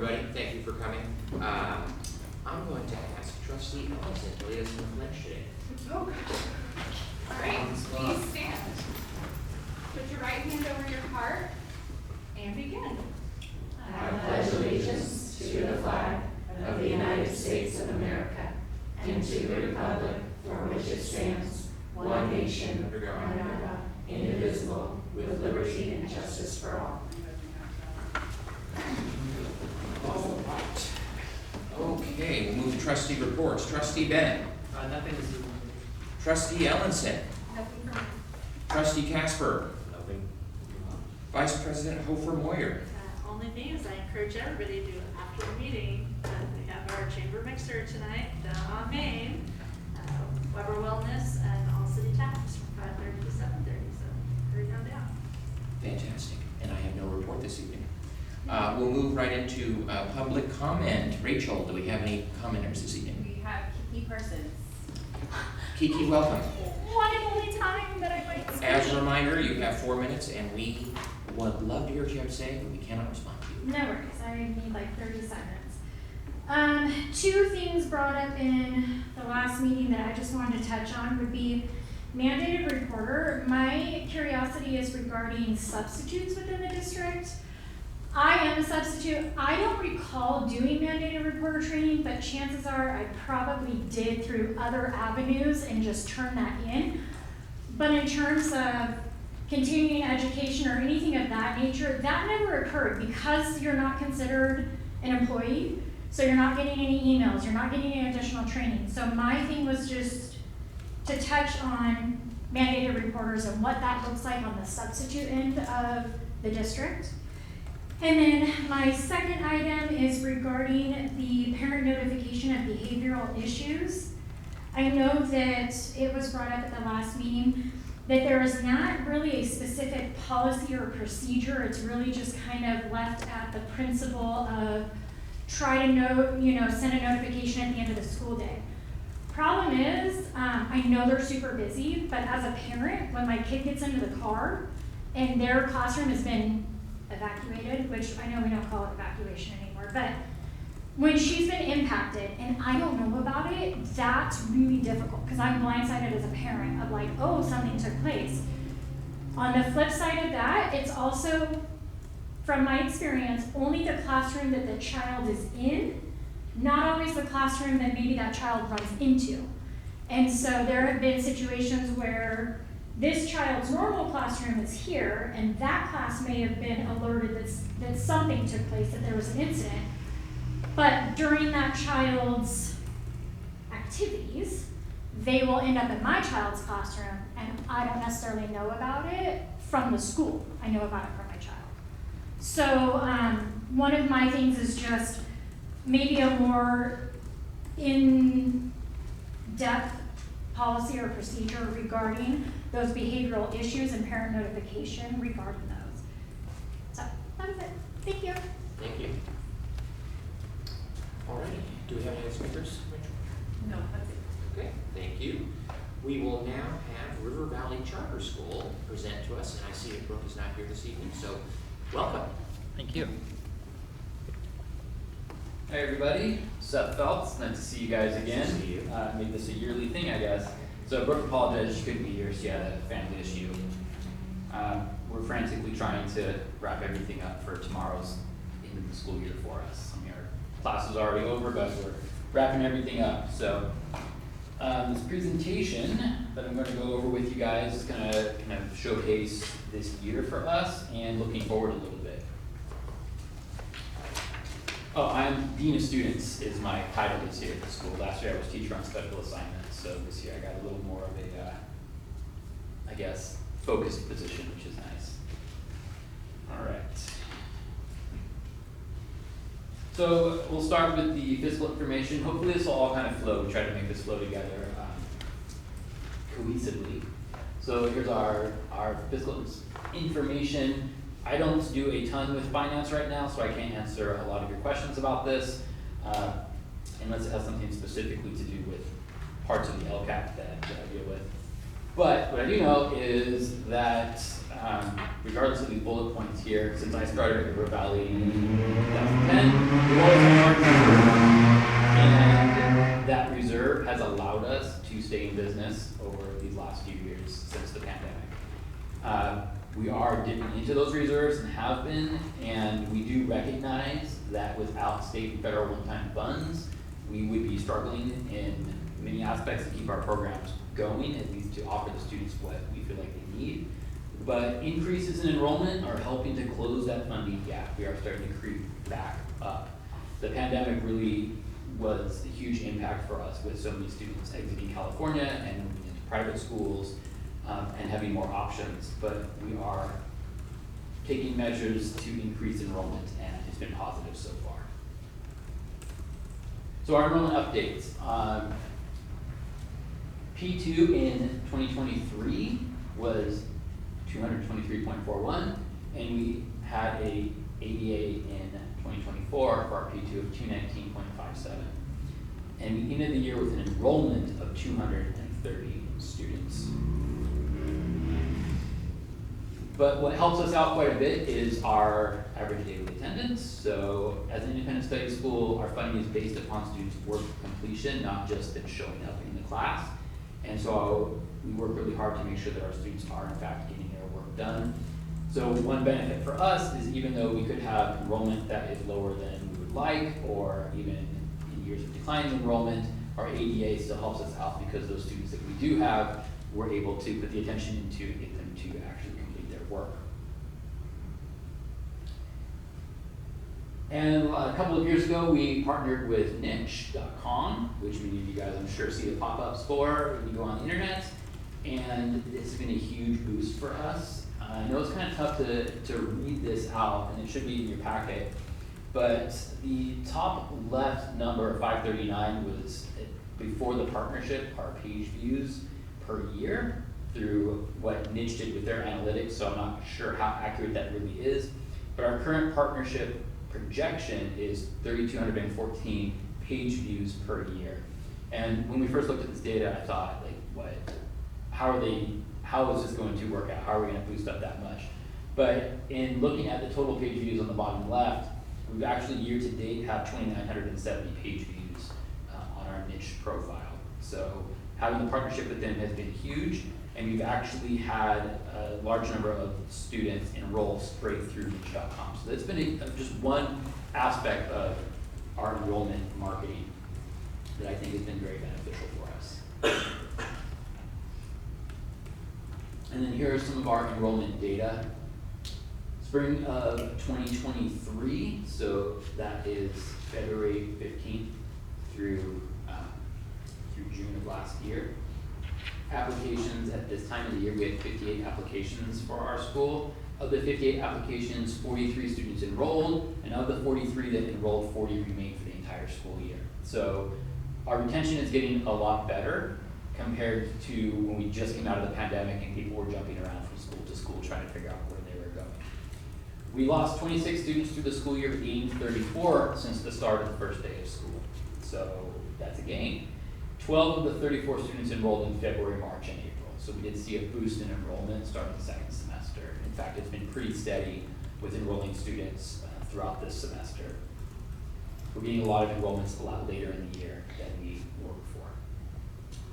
everybody. Thank you for coming. I'm going to ask Trustee Ellison to lead us in the pledge today. Oh, all right, please stand. Put your right hand over your heart and begin. I pledge allegiance to the flag of the United States of America and to the republic for which it stands, one nation, under God, indivisible, with liberty and justice for all. All right. Okay, we'll move to trustee reports. Trustee Bennett. Nothing this evening. Trustee Ellison. Nothing from me. Trustee Casper. Nothing. Vice President Hofer Moyer. Only thing is I encourage everybody to, after the meeting, we have our chamber mixer tonight down on Main, Weber Wellness and All City Taps from 5:30 to 7:30, so hurry on down. Fantastic. And I have no report this evening. We'll move right into public comment. Rachel, do we have any commenters this evening? We have Kiki Parsons. Kiki, welcome. One and only time that I might speak. As a reminder, you have 4 minutes, and we would love to hear what you have to say, but we cannot respond to you. No worries, I need like 30 seconds. Two things brought up in the last meeting that I just wanted to touch on would be mandated reporter. My curiosity is regarding substitutes within the district. I am a substitute. I don't recall doing mandated reporter training, but chances are I probably did through other avenues and just turned that in. But in terms of continuing education or anything of that nature, that never occurred because you're not considered an employee, so you're not getting any emails, you're not getting any additional training. So my thing was just to touch on mandated reporters and what that looks like on the substitute end of the district. And then my second item is regarding the parent notification of behavioral issues. I know that it was brought up at the last meeting that there is not really a specific policy or procedure. It's really just kind of left at the principle of try to send a notification at the end of the school day. Problem is, I know they're super busy, but as a parent, when my kid gets into the car and their classroom has been evacuated, which I know we don't call it evacuation anymore, but when she's been impacted and I don't know about it, that's really difficult because I'm blindsided as a parent of like, oh, something took place. On the flip side of that, it's also, from my experience, only the classroom that the child is in, not always the classroom that maybe that child runs into. And so there have been situations where this child's normal classroom is here, and that class may have been alerted that something took place, that there was an incident. But during that child's activities, they will end up in my child's classroom, and I don't necessarily know about it from the school. I know about it from my child. So one of my things is just maybe a more in-depth policy or procedure regarding those behavioral issues and parent notification regarding those. So that was it. Thank you. Thank you. Alrighty, do we have any speakers? No, that's it. Okay, thank you. We will now have River Valley Charter School present to us, and I see that Brooke is not here this evening, so welcome. Thank you. Hey everybody, Seth Phelps, nice to see you guys again. Nice to see you. Made this a yearly thing, I guess. So Brooke apologized, she couldn't be here, she had a family issue. We're frantically trying to wrap everything up for tomorrow's end of the school year for us. I mean, our class is already over, but we're wrapping everything up. So this presentation that I'm going to go over with you guys is going to kind of showcase this year for us and looking forward a little bit. Oh, I'm Dean of Students is my title this year at the school. Last year I was teacher on special assignments, so this year I got a little more of a, I guess, focused position, which is nice. All right. So we'll start with the physical information. Hopefully this will all kind of flow. We try to make this flow together cohesively. So here's our physical information. I don't do a ton with finance right now, so I can't answer a lot of your questions about this, unless it has something specifically to do with parts of the LCAP that I deal with. But what I do know is that regardless of these bullet points here, since I started at River Valley in 2010, we've always had a large reserve, and that reserve has allowed us to stay in business over these last few years since the pandemic. We are dipping into those reserves and have been, and we do recognize that without state and federal one-time funds, we would be struggling in many aspects to keep our programs going, at least to offer the students what we feel like they need. But increases in enrollment are helping to close that funding gap. We are starting to creep back up. The pandemic really was a huge impact for us with so many students exiting California and moving into private schools and having more options. But we are taking measures to increase enrollment, and it's been positive so far. So our enrollment updates. P2 in 2023 was 223.41, and we had a ADA in 2024 for our P2 of 219.57. And we ended the year with an enrollment of 230 students. But what helps us out quite a bit is our average daily attendance. So as an independent study school, our funding is based upon students' work completion, not just in showing up in the class. And so we work really hard to make sure that our students are in fact getting their work done. So one benefit for us is even though we could have enrollment that is lower than we would like, or even in years of declining enrollment, our ADA still helps us out because those students that we do have, we're able to put the attention into get them to actually complete their work. And a couple of years ago, we partnered with niche.com, which many of you guys I'm sure see the pop-ups for when you go on the internet. And it's been a huge boost for us. I know it's kind of tough to read this out, and it should be in your packet, but the top left number, 539, was before the partnership, our page views per year through what Niche did with their analytics, so I'm not sure how accurate that really is. But our current partnership projection is 3,214 page views per year. And when we first looked at this data, I thought, like, what? How is this going to work out? How are we going to boost up that much? But in looking at the total page views on the bottom left, we've actually year to date have 2,970 page views on our niche profile. So having the partnership with them has been huge, and we've actually had a large number of students enroll straight through niche.com. So that's been just one aspect of our enrollment marketing that I think has been very beneficial for us. And then here are some of our enrollment data. Spring of 2023, so that is February 15th through June of last year. Applications at this time of the year, we had 58 applications for our school. Of the 58 applications, 43 students enrolled, and of the 43 that enrolled, 40 remained for the entire school year. So our retention is getting a lot better compared to when we just came out of the pandemic and people were jumping around from school to school trying to figure out where they were going. We lost 26 students through the school year, gained 34 since the start of the first day of school. So that's a gain. 12 of the 34 students enrolled in February, March, and April. So we did see a boost in enrollment starting the second semester. In fact, it's been pretty steady with enrolling students throughout this semester. We're getting a lot of enrollments a lot later in the year than we were before.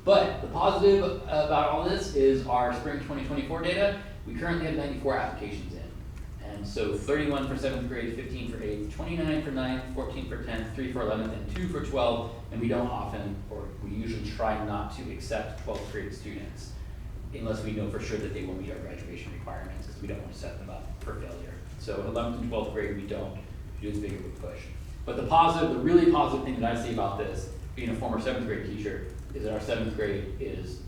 But the positive about all this is our spring 2024 data. We currently have 94 applications in. And so 31 for 7th grade, 15 for 8th, 29 for 9th, 14 for 10th, 3 for 11th, and 2 for 12. And we don't often, or we usually try not to accept 12th grade students unless we know for sure that they will meet our graduation requirements, because we don't want to set them up for failure. So 11th and 12th grade, we don't do as big of a push. But the really positive thing that I see about this, being a former 7th grade teacher, is that our 7th grade is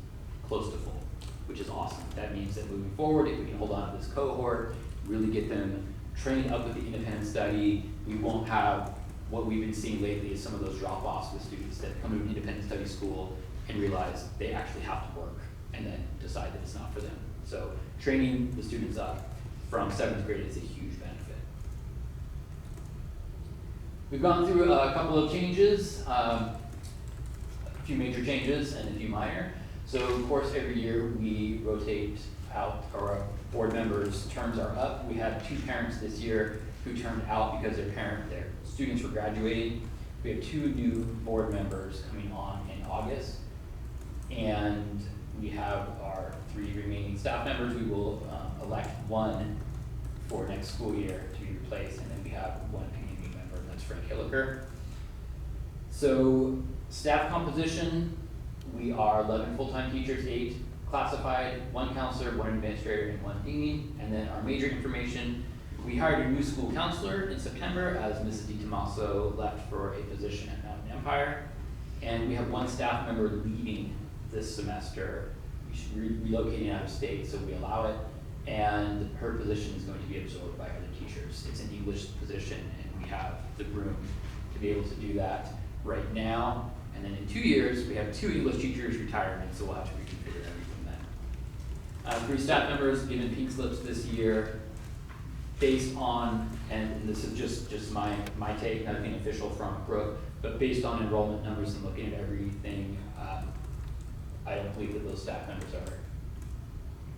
close to full, which is awesome. That means that moving forward, if we can hold on to this cohort, really get them trained up with the independent study, we won't have what we've been seeing lately is some of those drop-offs with students that come to an independent study school and realize they actually have to work and then decide that it's not for them. So training the students up from 7th grade is a huge benefit. We've gone through a couple of changes, a few major changes and a few minor. So of course, every year we rotate out, or our board members' terms are up. We had 2 parents this year who turned out because their students were graduating. We have 2 new board members coming on in August. And we have our 3 remaining staff members. We will elect 1 for next school year to be replaced, and then we have 1 community member, and that's Frank Hilliker. So staff composition, we are 11 full-time teachers, 8 classified, 1 counselor, 1 administrator, and 1 dean. And then our major information, we hired a new school counselor in September as Mrs. DiTomaso left for a position at Mountain Empire. And we have 1 staff member leaving this semester. She's relocating out of state, so we allow it. And her position is going to be absorbed by other teachers. It's an English position, and we have the room to be able to do that right now. And then in 2 years, we have 2 English teachers retiring, so we'll have to reconfigure everything then. 3 staff members given pink slips this year based on, and this is just my take, nothing official from Brooke, but based on enrollment numbers and looking at everything, I don't believe that those staff members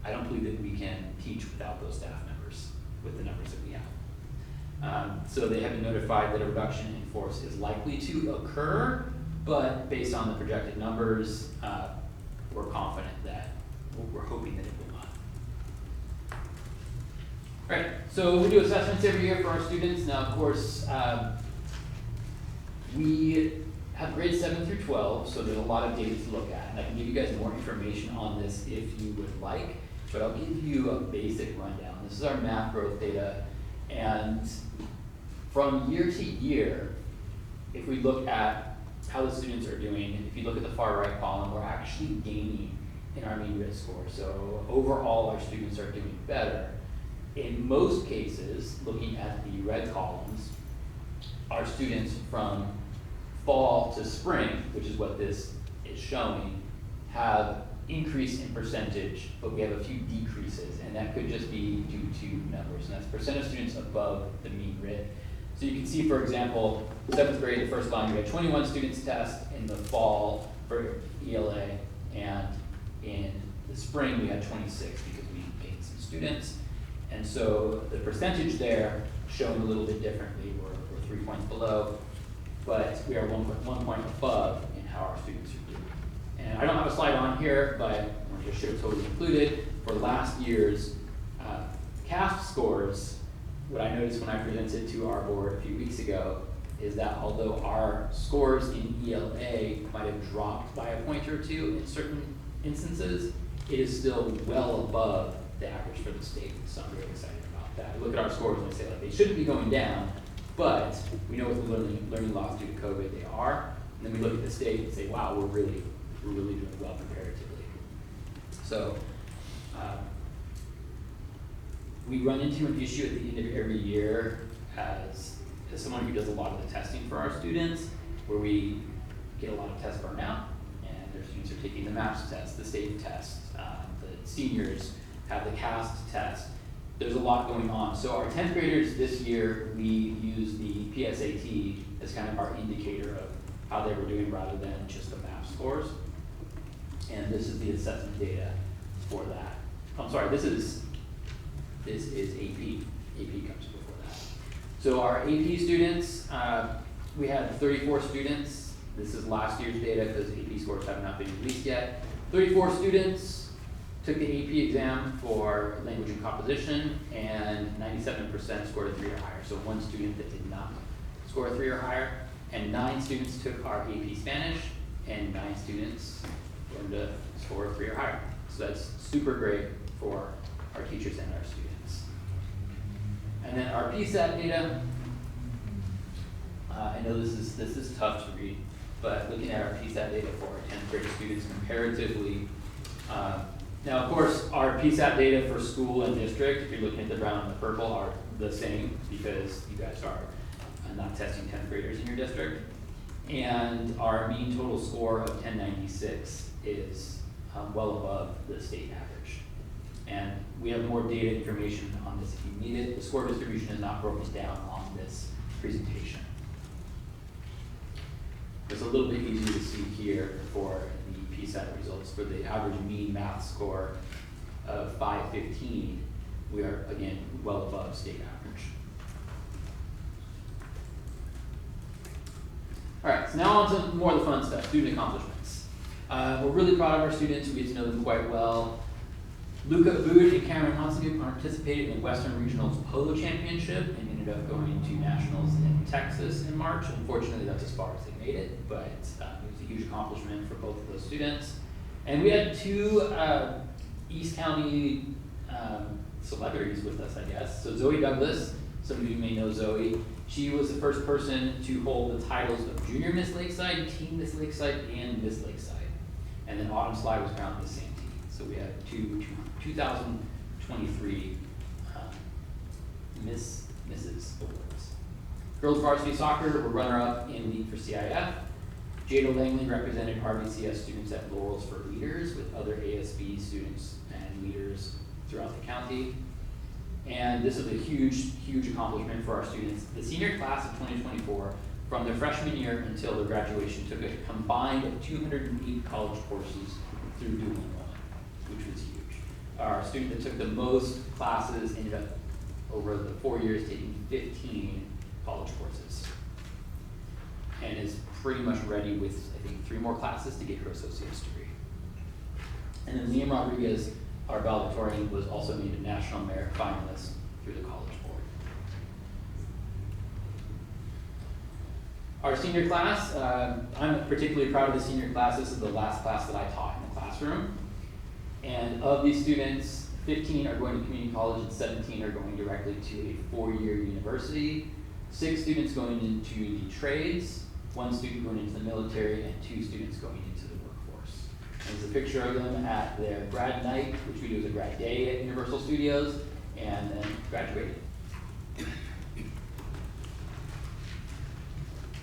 I don't believe that we can teach without those staff members with the numbers that we have. So they have been notified that a reduction in force is likely to occur, but based on the projected numbers, we're confident that, we're hoping that it will not. All right, so we do assessments every year for our students. Now, of course, we have grades 7 through 12, so there's a lot of data to look at. And I can give you guys more information on this if you would like, but I'll give you a basic rundown. This is our math growth data, and from year to year, if we look at how the students are doing, if you look at the far right column, we're actually gaining in our mean risk score. So overall, our students are doing better. In most cases, looking at the red columns, our students from fall to spring, which is what this is showing, have increased in percentage, but we have a few decreases, and that could just be due to numbers, and that's percent of students above the mean RIT. So you can see, for example, 7th grade, the first line, we had 21 students test in the fall for ELA, and in the spring we had 26 because we gained some students. And so the percentage there shown a little bit differently. We're 3 points below, but we are 1 point above in how our students are doing. And I don't have a slide on here, but I want to just show it totally included. For last year's CAST scores, what I noticed when I presented to our board a few weeks ago is that although our scores in ELA might have dropped by a point or 2 in certain instances, it is still well above the average for the state, so I'm really excited about that. I look at our scores and I say, like, they shouldn't be going down, but we know with the learning loss due to COVID they are. And then we look at the state and say, wow, we're really doing well comparatively. So we run into an issue at the end of every year as someone who does a lot of the testing for our students, where we get a lot of test burnout, and their students are taking the MAPS test, the state test, the seniors have the CAST test. There's a lot going on. So our 10th graders this year, we use the PSAT as kind of our indicator of how they were doing rather than just the MAPS scores. And this is the assessment data for that. I'm sorry, this is AP. AP comes before that. So our AP students, we had 34 students. This is last year's data because AP scores have not been released yet. 34 students took the AP exam for language and composition, and 97% scored a 3 or higher. So 1 student that did not score a 3 or higher, and 9 students took our AP Spanish, and 9 students learned to score a 3 or higher. So that's super great for our teachers and our students. And then our PSAT data, I know this is tough to read, but looking at our PSAT data for our 10th grade students comparatively, now, of course, our PSAT data for school and district, if you're looking at the brown and the purple, are the same because you guys are not testing 10th graders in your district. And our mean total score of 1096 is well above the state average. And we have more data information on this if you need it. The score distribution is not broken down on this presentation. It's a little bit easier to see here for the PSAT results for the average mean math score of 515, we are, again, well above state average. All right, so now on to more of the fun stuff, student accomplishments. We're really proud of our students. We get to know them quite well. Luca Bood and Cameron Hansenu participated in Western Regionals Polo Championship and ended up going to Nationals in Texas in March. Unfortunately, that's as far as they made it, but it was a huge accomplishment for both of those students. And we had two East County celebrities with us, I guess. So Zoe Douglas, some of you may know Zoe. She was the first person to hold the titles of Junior Miss Lakeside, Teen Miss Lakeside, and Miss Lakeside. And then Autumn Sly was crowned the same team. So we had two 2023 Mrs. Awards. Girls varsity soccer were runner-up in league for CIF. Jada Langley represented RVCS students at Laurels for Leaders with other ASB students and leaders throughout the county. And this is a huge, huge accomplishment for our students. The senior class of 2024, from their freshman year until their graduation, took a combined of 208 college courses through dual enrollment, which was huge. Our student that took the most classes ended up, over the 4 years, taking 15 college courses, and is pretty much ready with, I think, 3 more classes to get her associate's degree. And then Liam Rodriguez, our valedictorian, was also named a National Merit Finalist through the College Board. Our senior class, I'm particularly proud of the senior class. This is the last class that I taught in the classroom. And of these students, 15 are going to community college and 17 are going directly to a 4-year university. 6 students going into the trades, 1 student going into the military, and 2 students going into the workforce. And there's a picture of them at their grad night, which we do as a grad day at Universal Studios, and then graduated.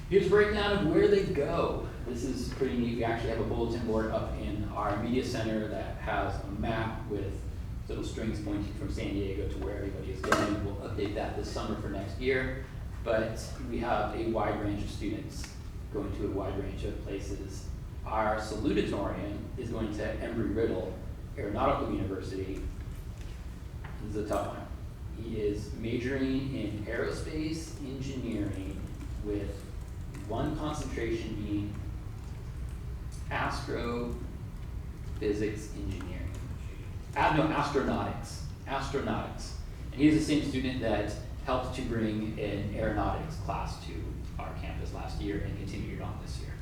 Here's a breakdown of where they go. This is pretty neat. We actually have a bulletin board up in our media center that has a map with little strings pointing from San Diego to where everybody is going. We'll update that this summer for next year. But we have a wide range of students going to a wide range of places. Our salutatorian is going to Embry-Riddle Aeronautical University. This is a tough one. He is majoring in aerospace engineering with one concentration being astrophysics engineering. Astronautics. And he's the same student that helped to bring an aeronautics class to our campus last year and continued on this year.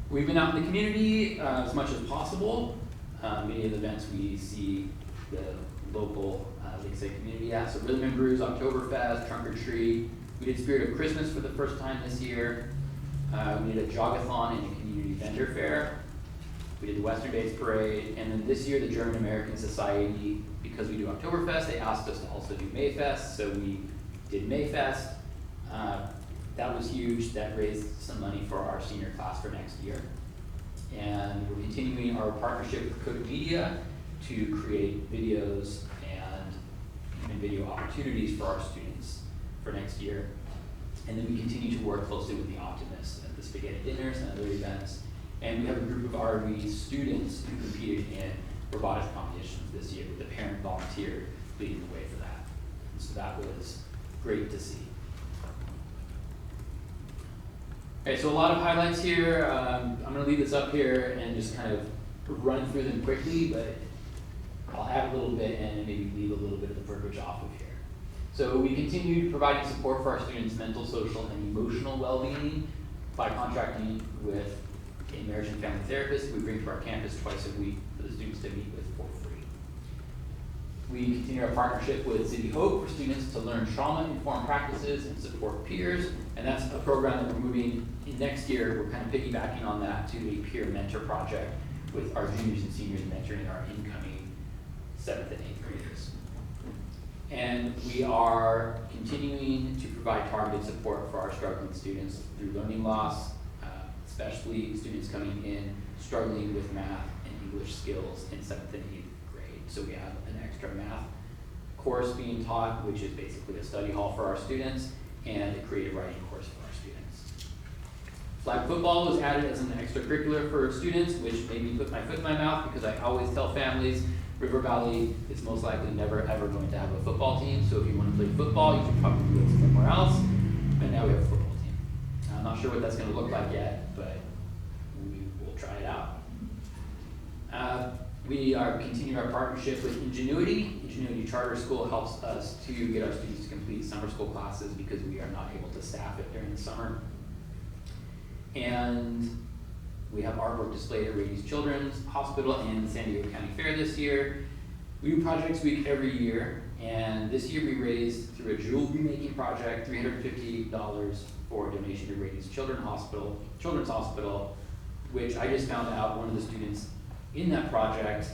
We've been out in the community as much as possible. Many of the events we see the local Lakeside community at. So Rhythm and Brews, Oktoberfest, Trunk or Treat. We did Spirit of Christmas for the first time this year. We did a jogathon and a community vendor fair. We did the Western Days Parade. And then this year, the German American Society, because we do Oktoberfest, they asked us to also do Mayfest. So we did Mayfest. That was huge. That raised some money for our senior class for next year. And we're continuing our partnership with Cook Media to create videos and video opportunities for our students for next year. And then we continue to work closely with the Optimists at the spaghetti dinners and other events. And we have a group of RV students who competed in robotics competitions this year with the parent volunteer leading the way for that. And so that was great to see. Okay, so a lot of highlights here. I'm going to leave this up here and just kind of run through them quickly, but I'll add a little bit and maybe leave a little bit of the verbiage off of here. So we continue providing support for our students' mental, social, and emotional well-being by contracting with a marriage and family therapist we bring to our campus twice a week for the students to meet with for free. We continue our partnership with City Hope for students to learn trauma-informed practices and support peers, and that's a program that we're moving in next year. We're kind of piggybacking on that to a peer mentor project with our juniors and seniors mentoring our incoming 7th and 8th graders. And we are continuing to provide targeted support for our struggling students through learning loss, especially students coming in struggling with math and English skills in 7th and 8th grade. So we have an extra math course being taught, which is basically a study hall for our students, and a creative writing course for our students. Flag football was added as an extracurricular for students, which made me put my foot in my mouth because I always tell families River Valley is most likely never ever going to have a football team. So if you want to play football, you should probably go somewhere else. But now we have a football team. I'm not sure what that's going to look like yet, but we will try it out. We are continuing our partnership with Ingenuity. Ingenuity Charter School helps us to get our students to complete summer school classes because we are not able to staff it during the summer. And we have artwork displayed at Rady's Children's Hospital and the San Diego County Fair this year. We do Projects Week every year, and this year we raised, through a jewelry making project, $350 for a donation to Rady's Children's Hospital, which I just found out one of the students in that project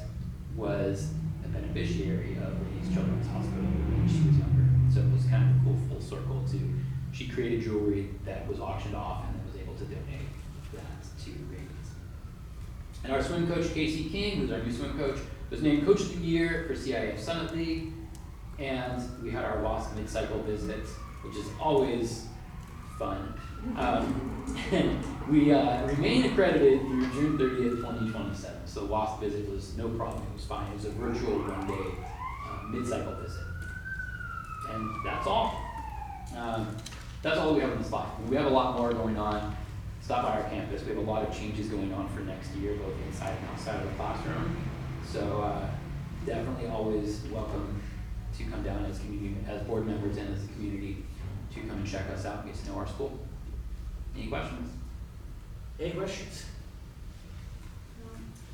was a beneficiary of Rady's Children's Hospital when she was younger. So it was kind of a cool full circle to, she created jewelry that was auctioned off and then was able to donate that to Rady's. And our swim coach, Casey King, who's our new swim coach, was named Coach of the Year for CIF Summit League. And we had our WASC mid-cycle visit, which is always fun. And we remain accredited through June 30th, 2027. So the WASC visit was no problem, it was fine. It was a virtual one-day mid-cycle visit. And that's all. That's all we have on the slide. We have a lot more going on. Stop by our campus. We have a lot of changes going on for next year, both inside and outside of the classroom. So definitely always welcome to come down as community, as board members and as a community to come and check us out and get to know our school. Any questions? Any questions?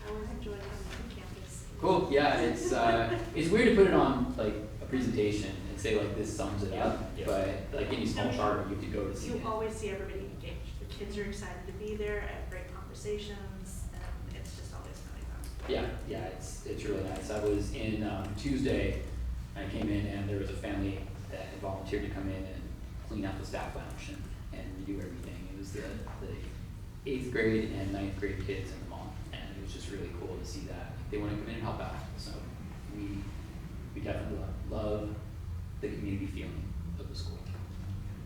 I would enjoy coming on campus. Cool. Yeah, it's weird to put it on like a presentation and say like this sums it up, Yeah. but like any small charter you have to go to see You it. always see everybody engaged. The kids are excited to be there, have great conversations, and it's just always really fun. Yeah, it's really nice. I was in Tuesday, I came in and there was a family that had volunteered to come in and clean out the staff lounge and redo everything. It was the 8th grade and 9th grade kids and the mom, and it was just really cool to see that. They want to come in and help out, so we definitely love the community feeling of the school.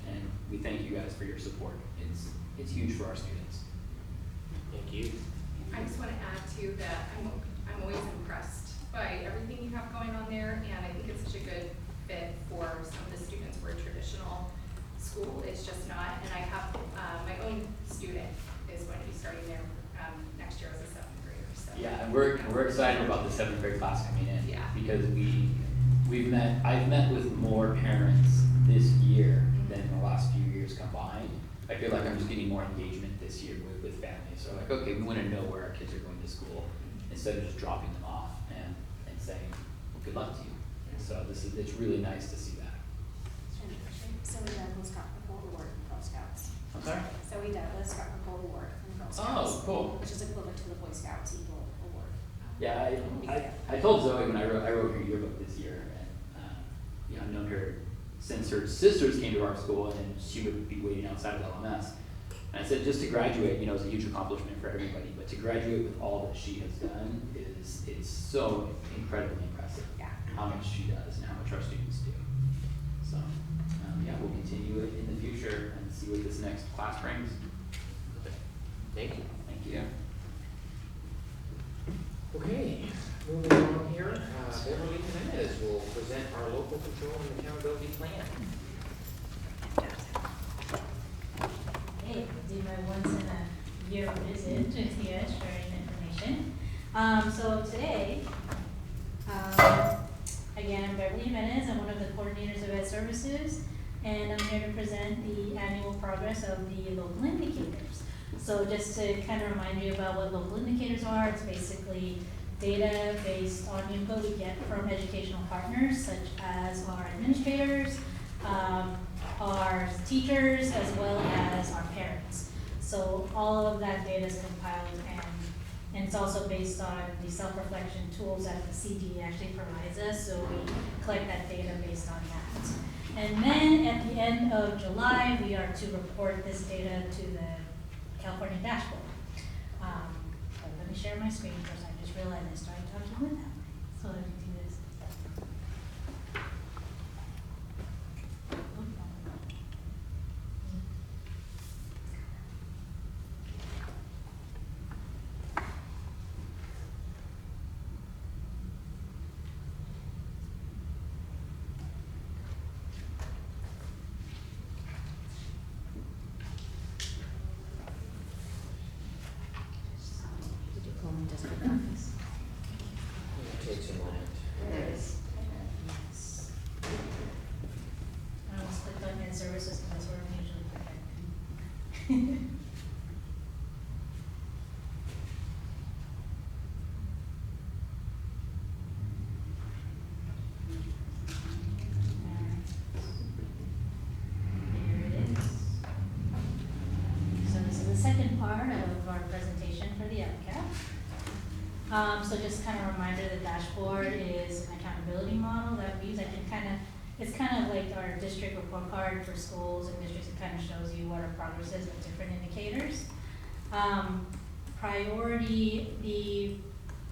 And we thank you guys for your support. It's huge for our students. Thank you. I just want to add too that I'm always impressed by everything you have going on there, and I think it's such a good fit for some of the students where traditional school is just not. And I have my own student is going to be starting there next year as a 7th grader. So Yeah, and we're excited about the 7th grade class coming in. Yeah. Because I've met with more parents this year than the last few years combined. I feel like I'm just getting more engagement this year with families. So like, okay, we want to know where our kids are going to school instead of just dropping them off and saying, well, good luck to you. And so it's really nice to see that. So we did the Scott McCall Award from Girl Scouts. I'm sorry? So we did the Scott McCall Award from Girl Scouts. Oh, cool. Which is equivalent to the Boy Scouts Eagle Award. Yeah, I told Zoe when I wrote her yearbook this year, and I've known her since her sisters came to our school, and she would be waiting outside of LMS. And I said, just to graduate, it's a huge accomplishment for everybody, but to graduate with all that she has done is so incredibly impressive. Yeah. How much she does and how much our students do. So, yeah, we'll continue it in the future and see what this next class brings. Thank you. Thank you. Okay, moving on here, Beverly Jimenez will present our local control and accountability plan. Hey, do my once in a year visit with you guys, sharing information. So today, again, I'm Beverly Jimenez. I'm one of the coordinators of Ed Services, and I'm here to present the annual progress of the local indicators. So just to kind of remind you about what local indicators are, it's basically data based on input we get from educational partners such as our administrators, our teachers, as well as our parents. So all of that data is compiled, and it's also based on the self-reflection tools that the CD actually provides us, so we collect that data based on that. And then at the end of July, we are to report this data to the California dashboard. But let me share my screen first. I just realized I started talking with them. So let me do this. So just kind of a reminder, the dashboard is an accountability model that we use. It's kind of like our district report card for schools and districts. It kind of shows you what our progress is with different indicators. The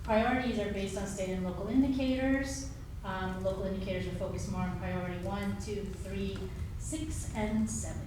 priorities are based on state and local indicators. Local indicators are focused more on priority 1, 2, 3, 6, and 7.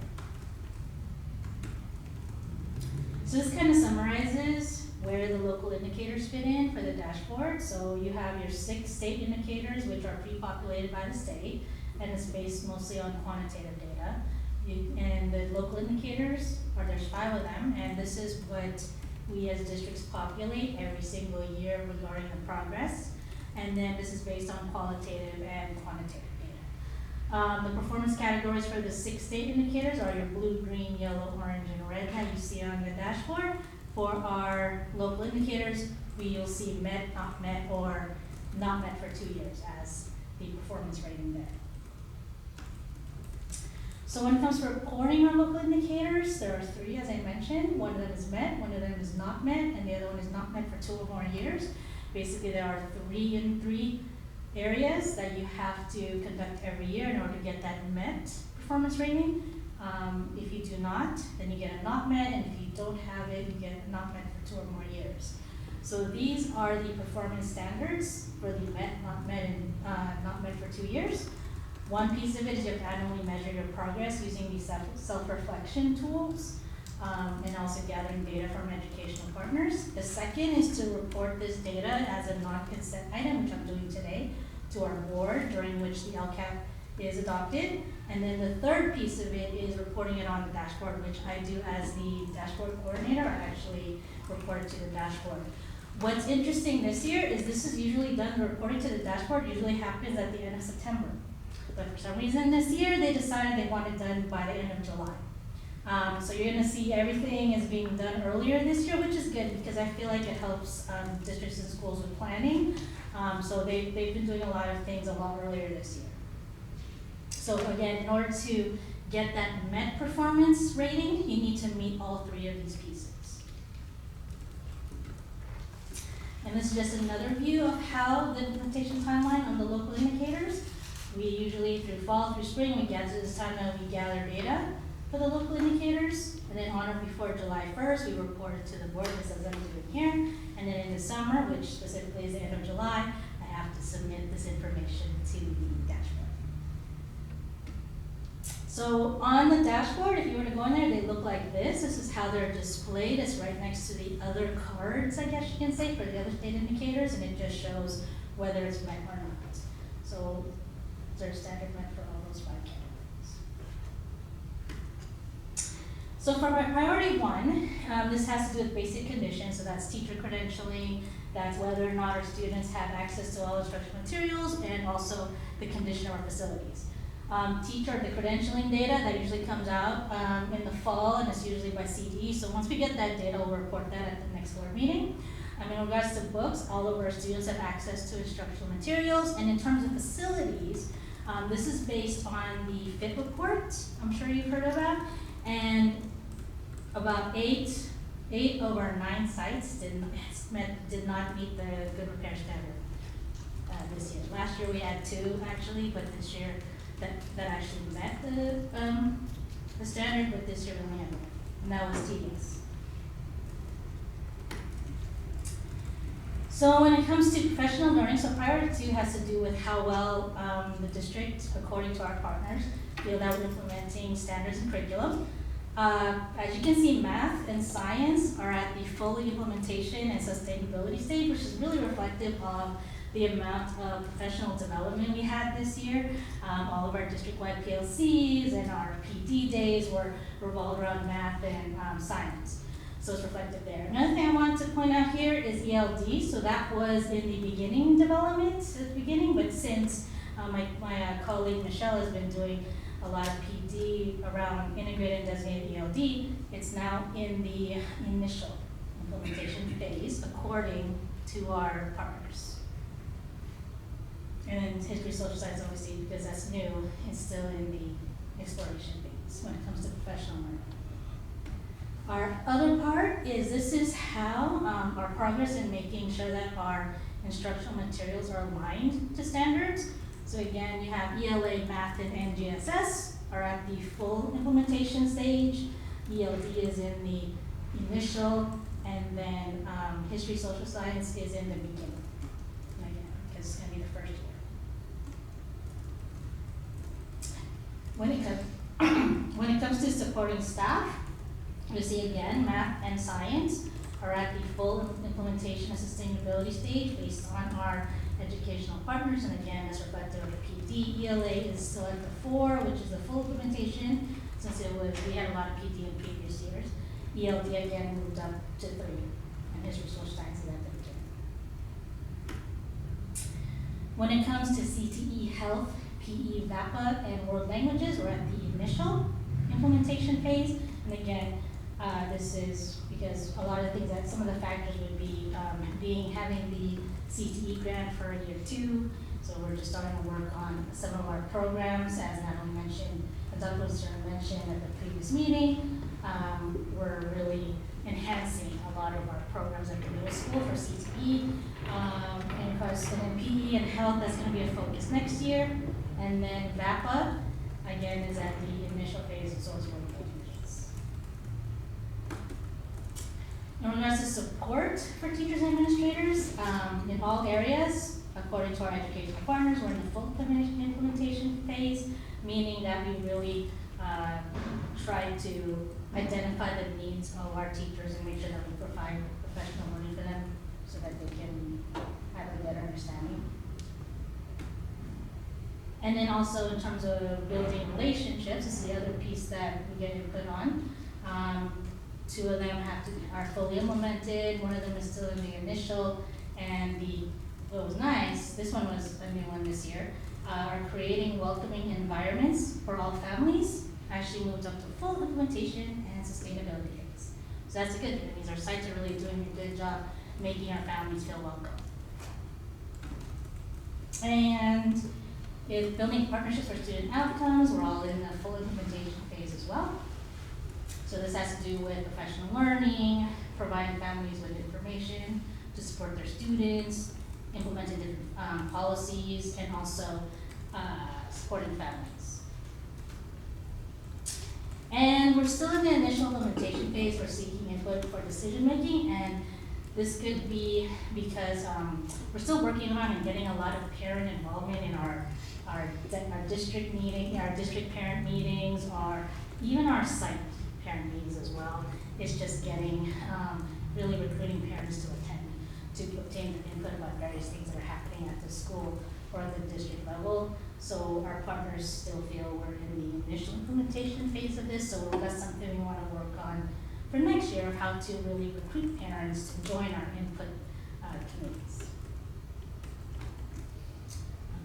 So this kind of summarizes where the local indicators fit in for the dashboard. So you have your 6 state indicators, which are pre-populated by the state, and it's based mostly on quantitative data. And the local indicators, there's 5 of them, and this is what we as districts populate every single year regarding the progress. And then this is based on qualitative and quantitative data. The performance categories for the 6 state indicators are your blue, green, yellow, orange, and red that you see on the dashboard. For our local indicators, you'll see met, not met, or not met for 2 years as the performance rating there. So when it comes to reporting our local indicators, there are 3, as I mentioned. One of them is met, one of them is not met, and the other one is not met for 2 or more years. Basically, there are 3 in 3 areas that you have to conduct every year in order to get that met performance rating. If you do not, then you get a not met, and if you don't have it, you get a not met for 2 or more years. So these are the performance standards for the met, not met, and not met for 2 years. One piece of it is you have to annually measure your progress using these self-reflection tools, and also gathering data from educational partners. The second is to report this data as a non-consent item, which I'm doing today, to our board, during which the LCAP is adopted. And then the third piece of it is reporting it on the dashboard, which I do as the dashboard coordinator. I actually report it to the dashboard. What's interesting this year is this is usually done, the reporting to the dashboard usually happens at the end of September. But for some reason this year, they decided they want it done by the end of July. So you're gonna see everything is being done earlier this year, which is good because I feel like it helps districts and schools with planning. So they've been doing a lot of things a lot earlier this year. So again, in order to get that MET performance rating, you need to meet all 3 of these pieces. And this is just another view of how the implementation timeline on the local indicators. We usually, through fall, through spring, we gather this time that we gather data for the local indicators, and then on or before July 1st, we report it to the board, just as I'm doing here. And then in the summer, which specifically is the end of July, I have to submit this information to the dashboard. So on the dashboard, if you were to go in there, they look like this. This is how they're displayed. It's right next to the other cards, I guess you can say, for the other state indicators, and it just shows whether it's met or not. So there's standard met for all those 5 categories. So for my priority 1, this has to do with basic conditions. So that's teacher credentialing, that's whether or not our students have access to all instructional materials, and also the condition of our facilities. The credentialing data, that usually comes out in the fall, and it's usually by CDE. So once we get that data, we'll report that at the next board meeting. In regards to books, all of our students have access to instructional materials. And in terms of facilities, this is based on the FIT report, I'm sure you've heard of that. And about 8 of our 9 sites did not meet the good repair standard this year. Last year we had 2 actually, but this year that actually met the standard, but this year we only had 1, and that was tedious. So when it comes to professional learning, so priority 2 has to do with how well the district, according to our partners, feel that we're implementing standards and curriculum. As you can see, math and science are at the full implementation and sustainability stage, which is really reflective of the amount of professional development we had this year. All of our district-wide PLCs and our PD days were revolved around math and science. So it's reflected there. Another thing I wanted to point out here is ELD. So that was in the beginning development at the beginning, but since my colleague Michelle has been doing a lot of PD around integrated and designated ELD, it's now in the initial implementation phase according to our partners. And history, social science, obviously, because that's new, it's still in the exploration phase when it comes to professional learning. Our other part is this is how our progress in making sure that our instructional materials are aligned to standards. So again, you have ELA, math, and NGSS are at the full implementation stage. ELD is in the initial, and then history, social science is in the beginning. And again, because it's gonna be the first year. When it comes to supporting staff, you see again, math and science are at the full implementation and sustainability stage based on our educational partners, and again, as reflected on the PD. ELA is still at the 4, which is the full implementation, since we had a lot of PD in previous years. ELD again moved up to 3, and history, social science is at the beginning. When it comes to CTE, health, PE, VAPA, and world languages, we're at the initial implementation phase, and again, this is because a lot of things that some of the factors would be having the CTE grant for year 2. So we're just starting to work on some of our programs, as Natalie mentioned, as Dr. Stern mentioned at the previous meeting. We're really enhancing a lot of our programs at the middle school for CTE. And of course, and then PE and health, that's going to be a focus next year. And then VAPA, again, is at the initial phase, so is world languages. In regards to support for teachers and administrators, in all areas, according to our educational partners, we're in the full implementation phase, meaning that we really try to identify the needs of our teachers and make sure that we provide professional learning for them so that they can have a better understanding. And then also in terms of building relationships, this is the other piece that we get input on. 2 of them are fully implemented, 1 of them is still in the initial, and what was nice, this one was a new one this year, are creating welcoming environments for all families, actually moved up to full implementation and sustainability phase. So that's a good thing. It means our sites are really doing a good job making our families feel welcome. And if building partnerships for student outcomes, we're all in the full implementation phase as well. So this has to do with professional learning, providing families with information to support their students, implementing different policies, and also supporting families. And we're still in the initial implementation phase. We're seeking input for decision making, and this could be because we're still working on and getting a lot of parent involvement in our district meeting, our district parent meetings, or even our site parent meetings as well. It's just getting really recruiting parents to attend to obtain input about various things that are happening at the school or at the district level. So our partners still feel we're in the initial implementation phase of this, so that's something we want to work on for next year, of how to really recruit parents to join our input committees.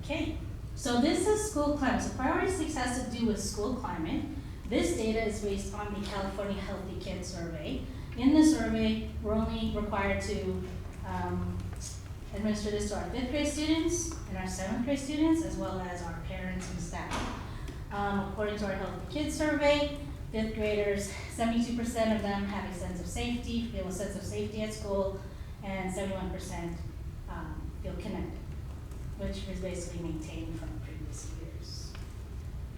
Okay, so this is school climate. So priority 6 has to do with school climate. This data is based on the California Healthy Kids Survey. In the survey, we're only required to administer this to our 5th grade students and our 7th grade students, as well as our parents and staff. According to our Healthy Kids Survey, 5th graders, 72% of them have a sense of safety, feel a sense of safety at school, and 71% feel connected, which is basically maintained from previous years.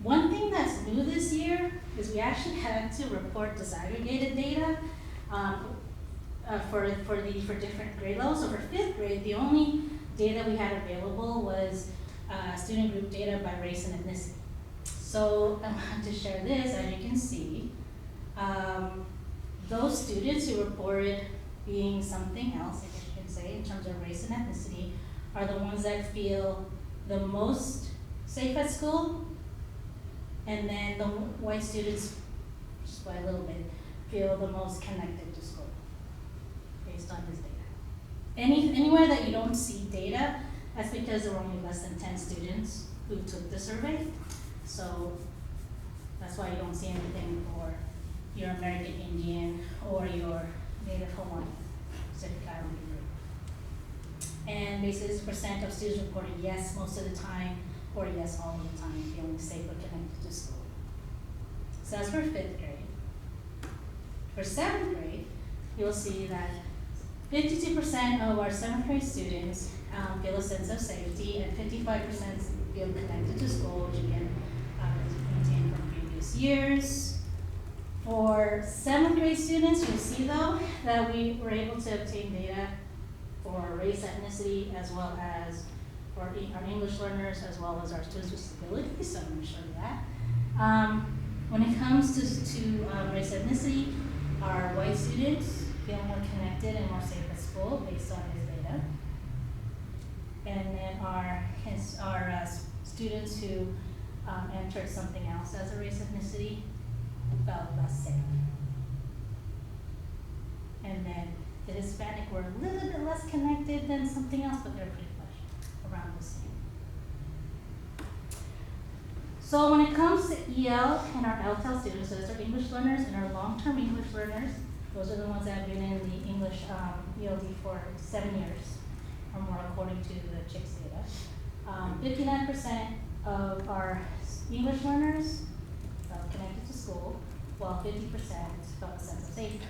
One thing that's new this year is we actually had to report disaggregated data for different grade levels. So for 5th grade, the only data we had available was student group data by race and ethnicity. So I wanted to share this. As you can see, those students who reported being something else, I guess you can say, in terms of race and ethnicity, are the ones that feel the most safe at school, and then the white students, just by a little bit, feel the most connected to school, based on this data. Anywhere that you don't see data, that's because there were only less than 10 students who took the survey. So that's why you don't see anything for your American Indian or your Native Hawaiian Pacific Islander group. And basically, this percent of students reported yes most of the time, or yes all of the time, feeling safe or connected to school. So that's for 5th grade. For For 7th grade, you'll see that 52% of our 7th grade students feel a sense of safety, and 55% feel connected to school, which again is maintained from previous years. For 7th grade students, you'll see though that we were able to obtain data for race, ethnicity, as well as for our English learners, as well as our students with disabilities, so I'm going to show you that. When it comes to race, ethnicity, our white students feel more connected and more safe at school based on his data. And then our students who entered something else as a race, ethnicity felt less safe. And then the Hispanic were a little bit less connected than something else, but they're pretty much around the same. So when it comes to EL and our LTEL students, so that's our English learners and our long-term English learners, those are the ones that have been in the English ELD for 7 years or more according to the CHICS data. 59% of our English learners felt connected to school, while 50% felt a sense of safety.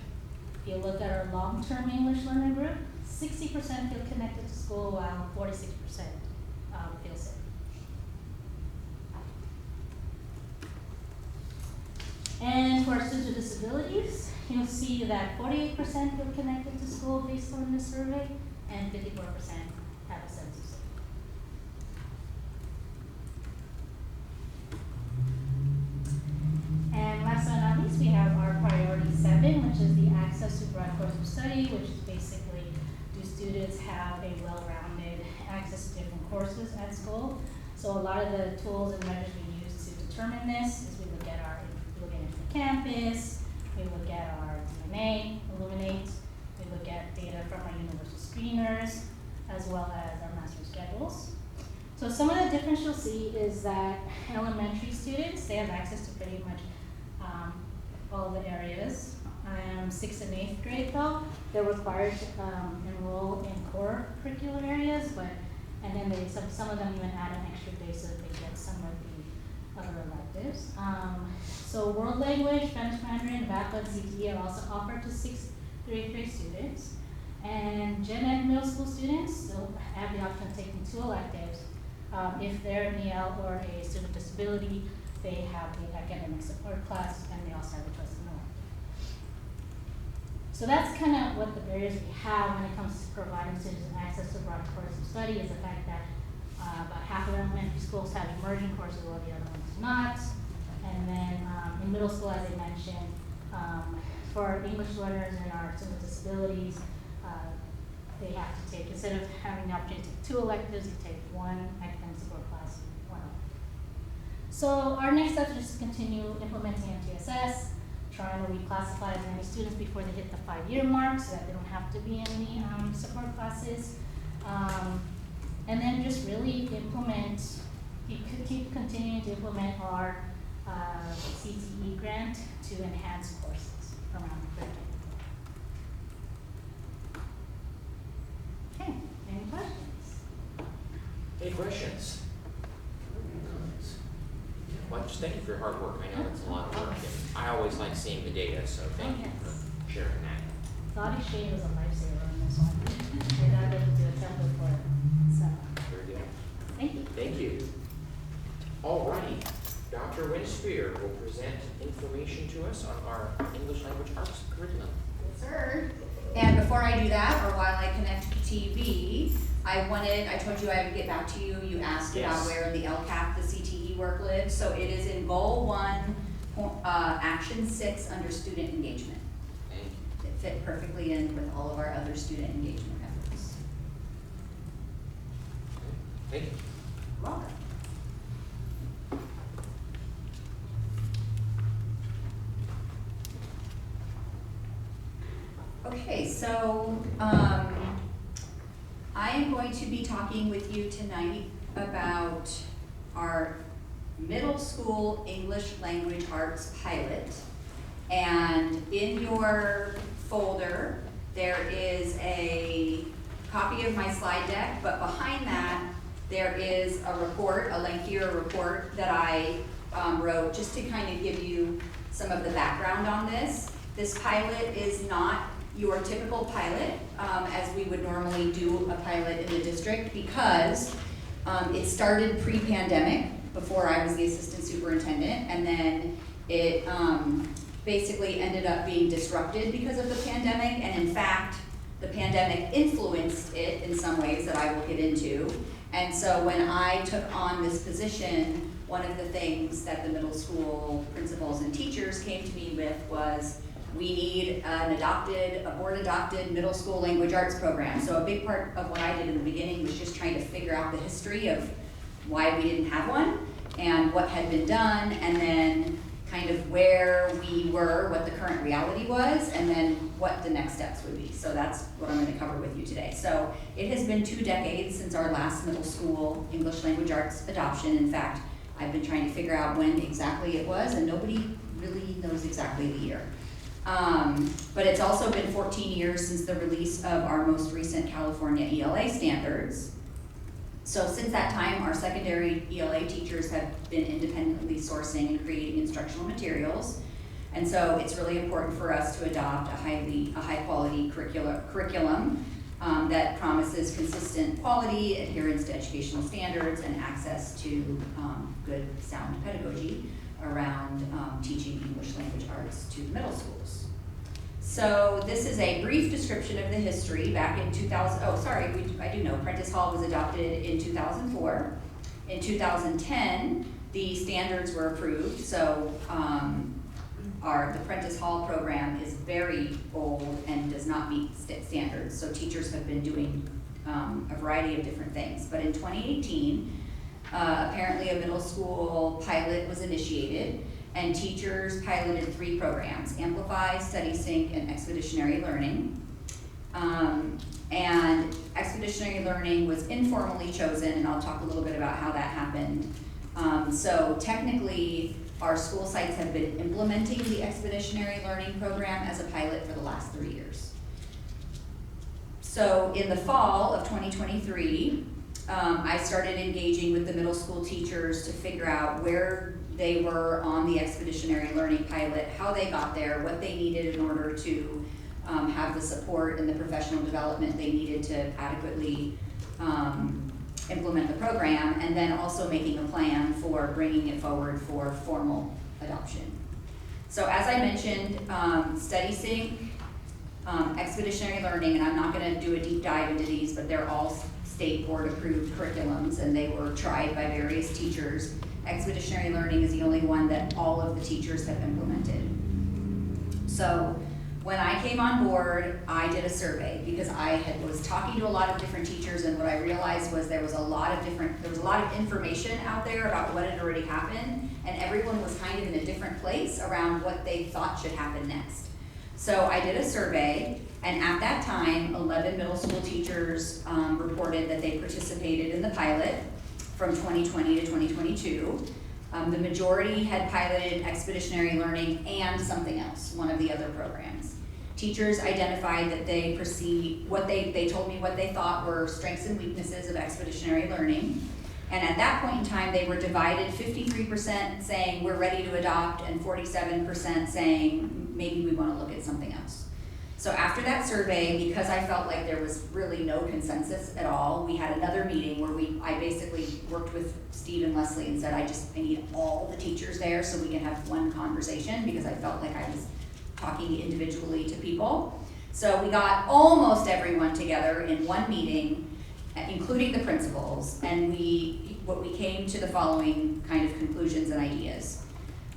If you look at our long-term English learner group, 60% feel connected to school, while 46% feel safe. And for our students with disabilities, you'll see that 48% feel connected to school based on this survey, and 54% have a sense of safety. And last but not least, we have our priority 7, which is the access to broad course of study, which is basically, do students have a well-rounded access to different courses at school? So a lot of the tools and measures we use to determine this is we look at campus, we look at our DNA, Illuminate, we look at data from our universal screeners, as well as our master schedules. So some of the difference you'll see is that elementary students, they have access to pretty much all the areas. 6th and 8th grade though, they're required to enroll in core curricular areas, and then some of them even add an extra day so that they get some of the other electives. So world language, Spanish, Mandarin, VAPA, and CTE are also offered to 6th through 8th grade students. And gen ed middle school students still have the option of taking 2 electives. If they're an EL or a student with disability, they have the academic support class, and they also have a choice in the elective. So that's kind of what the barriers we have when it comes to providing students access to broad courses of study, is the fact that about half of elementary schools have immersion courses while the other ones do not. And then in middle school, as I mentioned, for our English learners and our students with disabilities, they have to take, instead of having the opportunity to take 2 electives, they take 1 academic support class, 1 elective. So our next step is to continue implementing MTSS, trying to reclassify as many students before they hit the 5-year mark so that they don't have to be in the support classes. And then just really implement, keep continuing to implement our CTE grant to enhance courses around the curriculum. Okay, any questions? Any questions? Comments? Well, just thank you for your hard work. I know it's a lot of work, and I always like seeing the data, so thank you for sharing that. Thought exchange was a lifesaver on this one. I got able to do a template for it, so Very good. thank you. Thank you. All righty. Dr. Winspear will present information to us on our English language arts curriculum. Yes, sir. And before I do that, or while I connect TV, I told you I would get back to you. You asked Yes. about where in the LCAP the CTE work lives. So it is in Goal 1, Action 6 under student engagement. Thank you. It fit perfectly in with all of our other student engagement efforts. Thank you. Welcome. Okay, so I am going to be talking with you tonight about our middle school English language arts pilot. And in your folder, there is a copy of my slide deck, but behind that, there is a report, a lengthier report that I wrote just to kind of give you some of the background on this. This pilot is not your typical pilot, as we would normally do a pilot in the district, because it started pre-pandemic, before I was the assistant superintendent, and then it basically ended up being disrupted because of the pandemic, and in fact, the pandemic influenced it in some ways that I will get into. And so when I took on this position, one of the things that the middle school principals and teachers came to me with was, we need a board-adopted middle school language arts program. So a big part of what I did in the beginning was just trying to figure out the history of why we didn't have one, and what had been done, and then kind of where we were, what the current reality was, and then what the next steps would be. So that's what I'm going to cover with you today. So it has been 2 decades since our last middle school English language arts adoption. In fact, I've been trying to figure out when exactly it was, and nobody really knows exactly the year. But it's also been 14 years since the release of our most recent California ELA standards. So since that time, our secondary ELA teachers have been independently sourcing and creating instructional materials. And so it's really important for us to adopt a high quality curriculum that promises consistent quality, adherence to educational standards, and access to good sound pedagogy around teaching English language arts to the middle schools. So this is a brief description of the history. Back in 2000, I do know, Prentice Hall was adopted in 2004. In 2010, the standards were approved. So the Prentice Hall program is very old and does not meet standards. So teachers have been doing a variety of different things. But in 2018, apparently a middle school pilot was initiated, and teachers piloted 3 programs: Amplify, Study Sync, and Expeditionary Learning. And Expeditionary Learning was informally chosen, and I'll talk a little bit about how that happened. So technically, our school sites have been implementing the Expeditionary Learning program as a pilot for the last 3 years. So in the fall of 2023, I started engaging with the middle school teachers to figure out where they were on the Expeditionary Learning pilot, how they got there, what they needed in order to have the support and the professional development they needed to adequately implement the program, and then also making a plan for bringing it forward for formal adoption. So as I mentioned, Study Sync, Expeditionary Learning, and I'm not going to do a deep dive into these, but they're all state board approved curriculums, and they were tried by various teachers. Expeditionary Learning is the only one that all of the teachers have implemented. So when I came on board, I did a survey because I was talking to a lot of different teachers, and what I realized was there was a lot of information out there about what had already happened, and everyone was kind of in a different place around what they thought should happen next. So I did a survey, and at that time, 11 middle school teachers reported that they participated in the pilot from 2020 to 2022. The majority had piloted Expeditionary Learning and something else, one of the other programs. Teachers identified that they told me what they thought were strengths and weaknesses of Expeditionary Learning. And at that point in time, they were divided 53% saying we're ready to adopt, and 47% saying maybe we want to look at something else. So after that survey, because I felt like there was really no consensus at all, we had another meeting where I basically worked with Steve and Leslie and said, I need all the teachers there so we can have one conversation, because I felt like I was talking individually to people. So we got almost everyone together in one meeting, including the principals, and we came to the following kind of conclusions and ideas.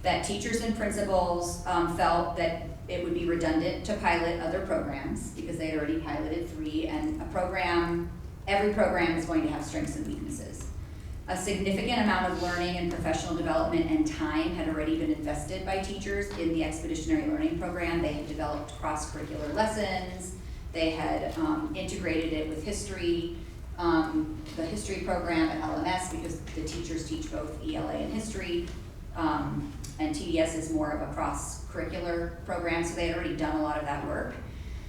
That teachers and principals felt that it would be redundant to pilot other programs because they had already piloted 3, and every program is going to have strengths and weaknesses. A significant amount of learning and professional development and time had already been invested by teachers in the Expeditionary Learning program. They had developed cross-curricular lessons. They had integrated it with history, the history program at LMS, because the teachers teach both ELA and history, and TDS is more of a cross-curricular program, so they had already done a lot of that work.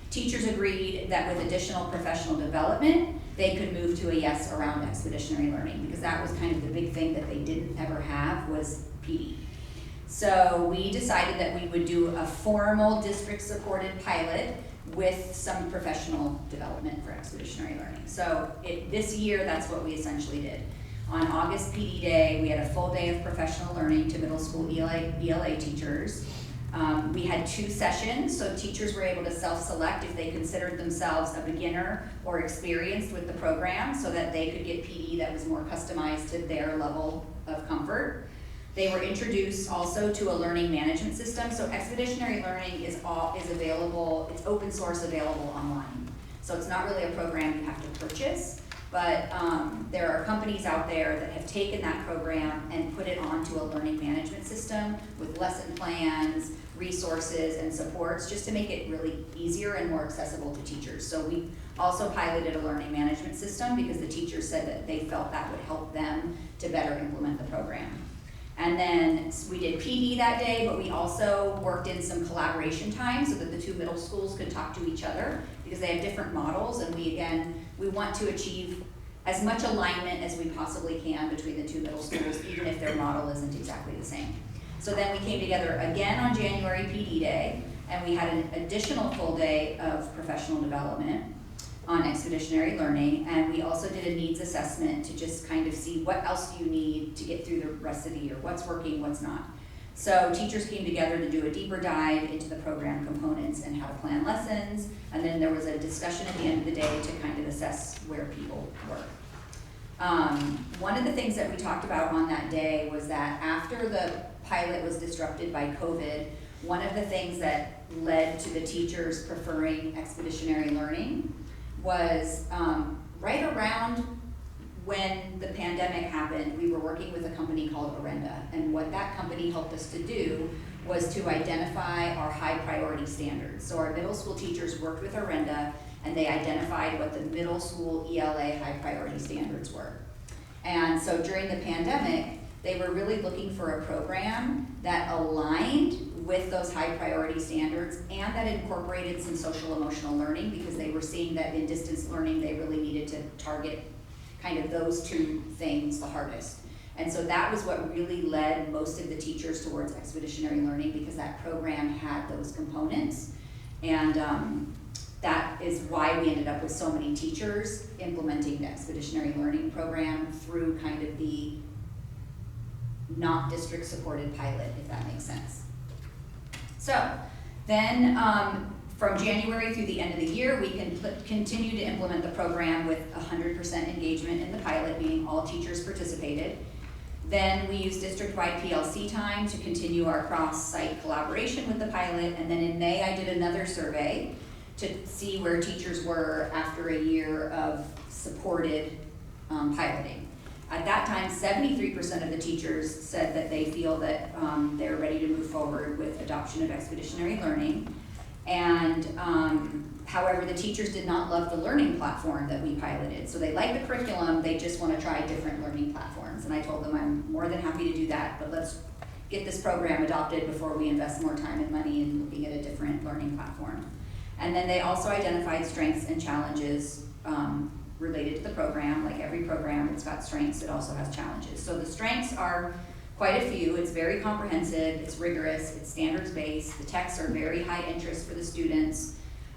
Teachers agreed that with additional professional development, they could move to a yes around Expeditionary Learning, because that was kind of the big thing that they didn't ever have was PD. So we decided that we would do a formal district-supported pilot with some professional development for expeditionary learning. So this year, that's what we essentially did. On August PD Day, we had a full day of professional learning to middle school ELA teachers. We had 2 sessions, so teachers were able to self-select if they considered themselves a beginner or experienced with the program so that they could get PD that was more customized to their level of comfort. They were introduced also to a learning management system. So expeditionary learning is available, it's open source available online. So it's not really a program you have to purchase, but there are companies out there that have taken that program and put it onto a learning management system with lesson plans, resources, and supports, just to make it really easier and more accessible to teachers. So we also piloted a learning management system because the teachers said that they felt that would help them to better implement the program. And then we did PD that day, but we also worked in some collaboration time so that the 2 middle schools could talk to each other because they have different models, and we want to achieve as much alignment as we possibly can between the 2 middle schools, even if their model isn't exactly the same. So then we came together again on January PD Day, and we had an additional full day of professional development on expeditionary learning, and we also did a needs assessment to just kind of see what else do you need to get through the rest of the year, what's working, what's not. So teachers came together to do a deeper dive into the program components and how to plan lessons, and then there was a discussion at the end of the day to kind of assess where people were. One of the things that we talked about on that day was that after the pilot was disrupted by COVID, one of the things that led to the teachers preferring expeditionary learning was right around when the pandemic happened, we were working with a company called Orenda, and what that company helped us to do was to identify our high priority standards. So our middle school teachers worked with Orenda, and they identified what the middle school ELA high priority standards were. And so during the pandemic, they were really looking for a program that aligned with those high priority standards and that incorporated some social emotional learning, because they were seeing that in distance learning, they really needed to target kind of those 2 things the hardest. And so that was what really led most of the teachers towards expeditionary learning, because that program had those components. And that is why we ended up with so many teachers implementing the expeditionary learning program through kind of the not district supported pilot, if that makes sense. So then from January through the end of the year, we can continue to implement the program with 100% engagement in the pilot, meaning all teachers participated. Then we use district-wide PLC time to continue our cross-site collaboration with the pilot. And then in May, I did another survey to see where teachers were after a year of supported piloting. At that time, 73% of the teachers said that they feel that they're ready to move forward with adoption of expeditionary learning. And however, the teachers did not love the learning platform that we piloted. So they like the curriculum, they just want to try different learning platforms. And I told them I'm more than happy to do that, but let's get this program adopted before we invest more time and money in looking at a different learning platform. And then they also identified strengths and challenges related to the program. Like every program, it's got strengths, it also has challenges. So the strengths are quite a few. It's very comprehensive, it's rigorous, it's standards-based, the texts are very high interest for the students.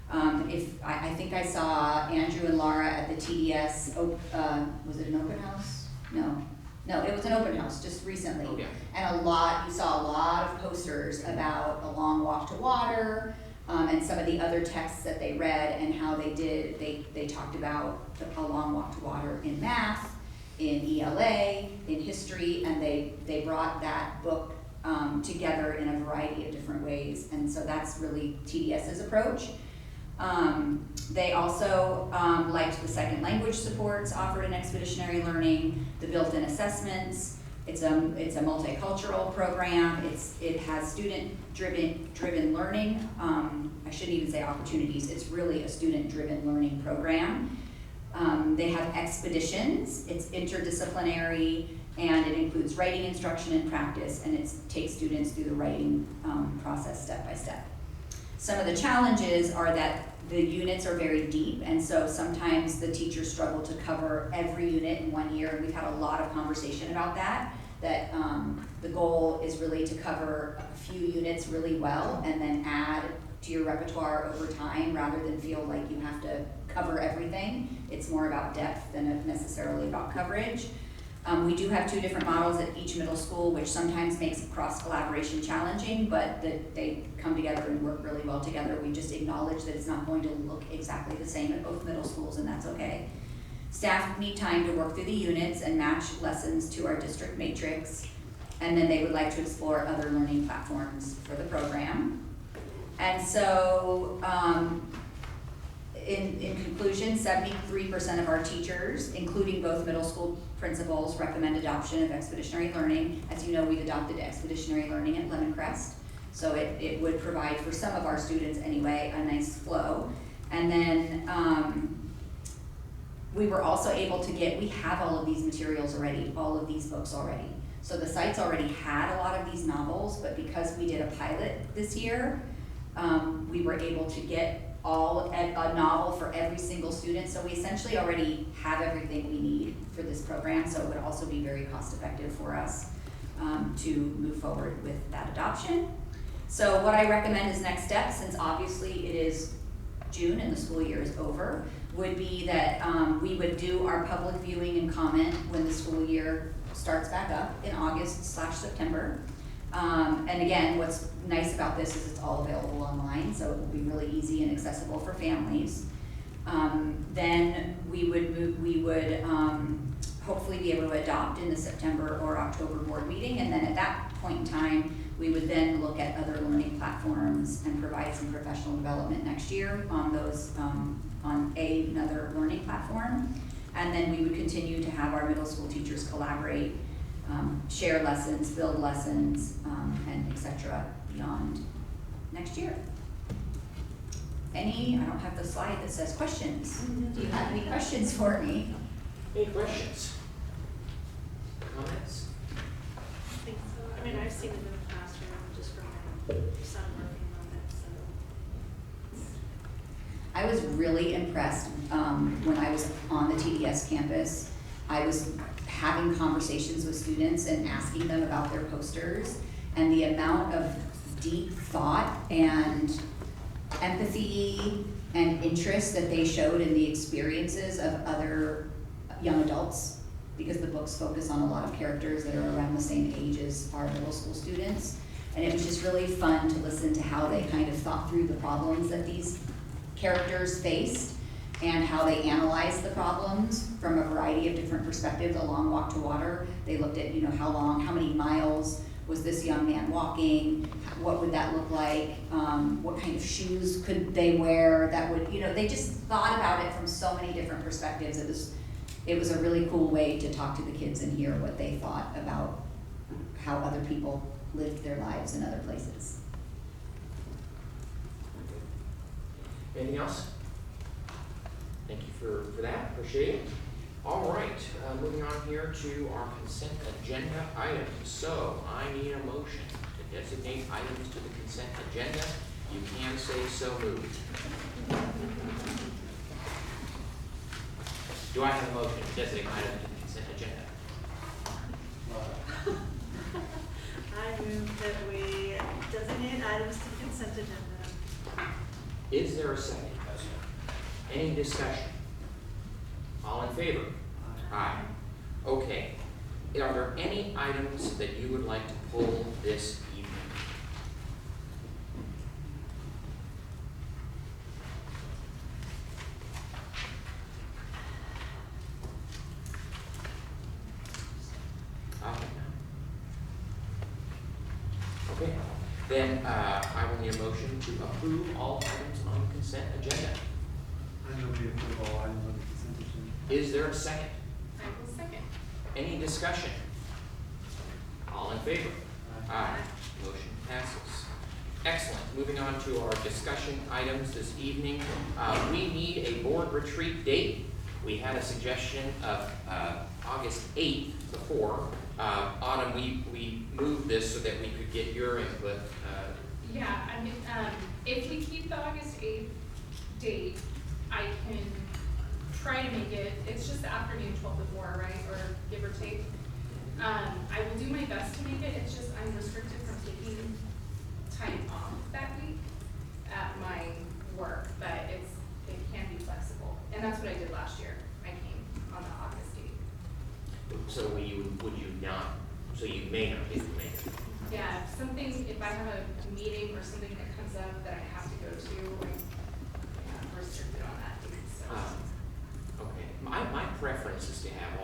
I think I saw Andrew and Laura at the TDS, was it an open house? No, it was an open house just recently. Oh, yeah. And you saw a lot of posters about A Long Walk to Water, and some of the other texts that they read and how they talked about A Long Walk to Water in math, in ELA, in history, and they brought that book together in a variety of different ways. And so that's really TDS's approach. They also liked the second language supports offered in expeditionary learning, the built-in assessments. It's a multicultural program. It has student-driven learning. I shouldn't even say opportunities. It's really a student-driven learning program. They have expeditions. It's interdisciplinary, and it includes writing instruction and practice, and it takes students through the writing process step by step. Some of the challenges are that the units are very deep, and so sometimes the teachers struggle to cover every unit in 1 year, and we've had a lot of conversation about that. that the goal is really to cover a few units really well and then add to your repertoire over time rather than feel like you have to cover everything. It's more about depth than necessarily about coverage. We do have 2 different models at each middle school, which sometimes makes cross collaboration challenging, but that they come together and work really well together. We just acknowledge that it's not going to look exactly the same at both middle schools, and that's okay. Staff need time to work through the units and match lessons to our district matrix, and then they would like to explore other learning platforms for the program. And so, in conclusion, 73% of our teachers, including both middle school principals, recommend adoption of expeditionary learning. As you know, we've adopted expeditionary learning at Lemoncrest, so it would provide for some of our students anyway a nice flow. And then we were also able to we have all of these materials already, all of these books already. So the sites already had a lot of these novels, but because we did a pilot this year, we were able to get a novel for every single student. So we essentially already have everything we need for this program, so it would also be very cost effective for us to move forward with that adoption. So what I recommend as next steps, since obviously it is June and the school year is over, would be that we would do our public viewing and comment when the school year starts back up in August/September. And again, what's nice about this is it's all available online, so it will be really easy and accessible for families. Then we would hopefully be able to adopt in the September or October board meeting, and then at that point in time, we would then look at other learning platforms and provide some professional development next year on those, on another learning platform. And then we would continue to have our middle school teachers collaborate, share lessons, build lessons, and et cetera beyond next year. I don't have the slide that says questions. Do you have any questions for me? Any questions? Comments? I think so. I mean, I've seen it in the classroom just from my son working on it, so. I was really impressed when I was on the TDS campus. I was having conversations with students and asking them about their posters, and the amount of deep thought and empathy and interest that they showed in the experiences of other young adults, because the books focus on a lot of characters that are around the same age as our middle school students. And it was just really fun to listen to how they kind of thought through the problems that these characters faced and how they analyzed the problems from a variety of different perspectives. A Long Walk to Water, they looked at, how many miles was this young man walking? What would that look like? What kind of shoes could they wear that would, they just thought about it from so many different perspectives. It was a really cool way to talk to the kids and hear what they thought about how other people lived their lives in other places. Anything else? Thank you for that, appreciate it. All right, moving on here to our consent agenda items. So I need a motion to designate items to the consent agenda. You can say so moved. Do I have a motion to designate items to the consent agenda? I move that we designate items to the consent agenda. Is there a second? Any discussion? All in favor? Aye. Okay. Are there any items that you would like to pull this evening? Okay. Then I will need a motion to approve all items on the consent agenda. I know we approve all items on the consent agenda. Is there a second? I will second. Any discussion? All in favor? Aye. Motion passes. Excellent. Moving on to our discussion items this evening. We need a board retreat date. We had a suggestion of August 8th before. Autumn, we moved this so that we could get your input. Yeah, I mean, if we keep the August 8th date, I can try to make it, it's just the afternoon 12 to 4, right, or give or take? I will do my best to make it, it's just I'm restricted from taking time off that week at my work, but it can be flexible. And that's what I did last year, I came on the August date. So would you not, so you may not be able to make it? Yeah, if I have a meeting or something that comes up that I have to go to, I'm restricted on that date, so. Okay, my preference is to have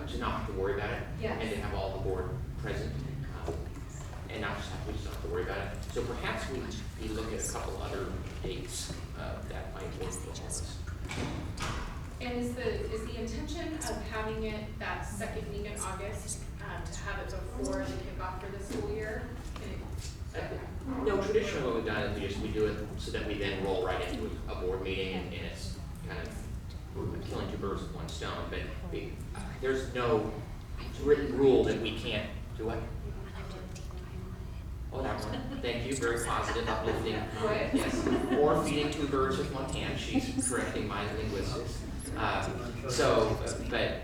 to not have to worry about it. Yes. And to have all the board present, and we just don't have to worry about it. So perhaps we look at a couple other dates, that might work for all of us. And is the intention of having it that second week in August, to have it before the kickoff for the school year? No, traditionally what we've done is we do it so that we then roll right into a board meeting, and it's kind of killing two birds with one stone, but there's no written rule that we can't do it. Oh, that one, thank you, very positive, uplifting. What? Yes, or feeding two birds with one hand, she's correcting my linguistics. But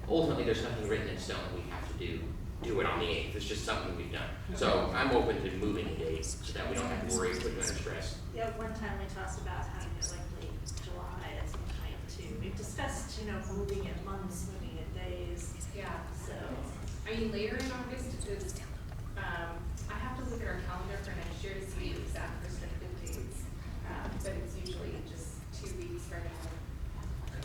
ultimately, there's nothing written in stone that we have to do it on the 8th, it's just something we've done. So I'm open to moving the dates so that we don't have to worry, put you under stress. Yeah, one time we talked about having it like late July at some point too. We've discussed, moving it months, moving it days, Yeah, so. I mean, later in August is, I have to look at our calendar for next year to see the exact restricted dates. But it's usually just 2 weeks right now,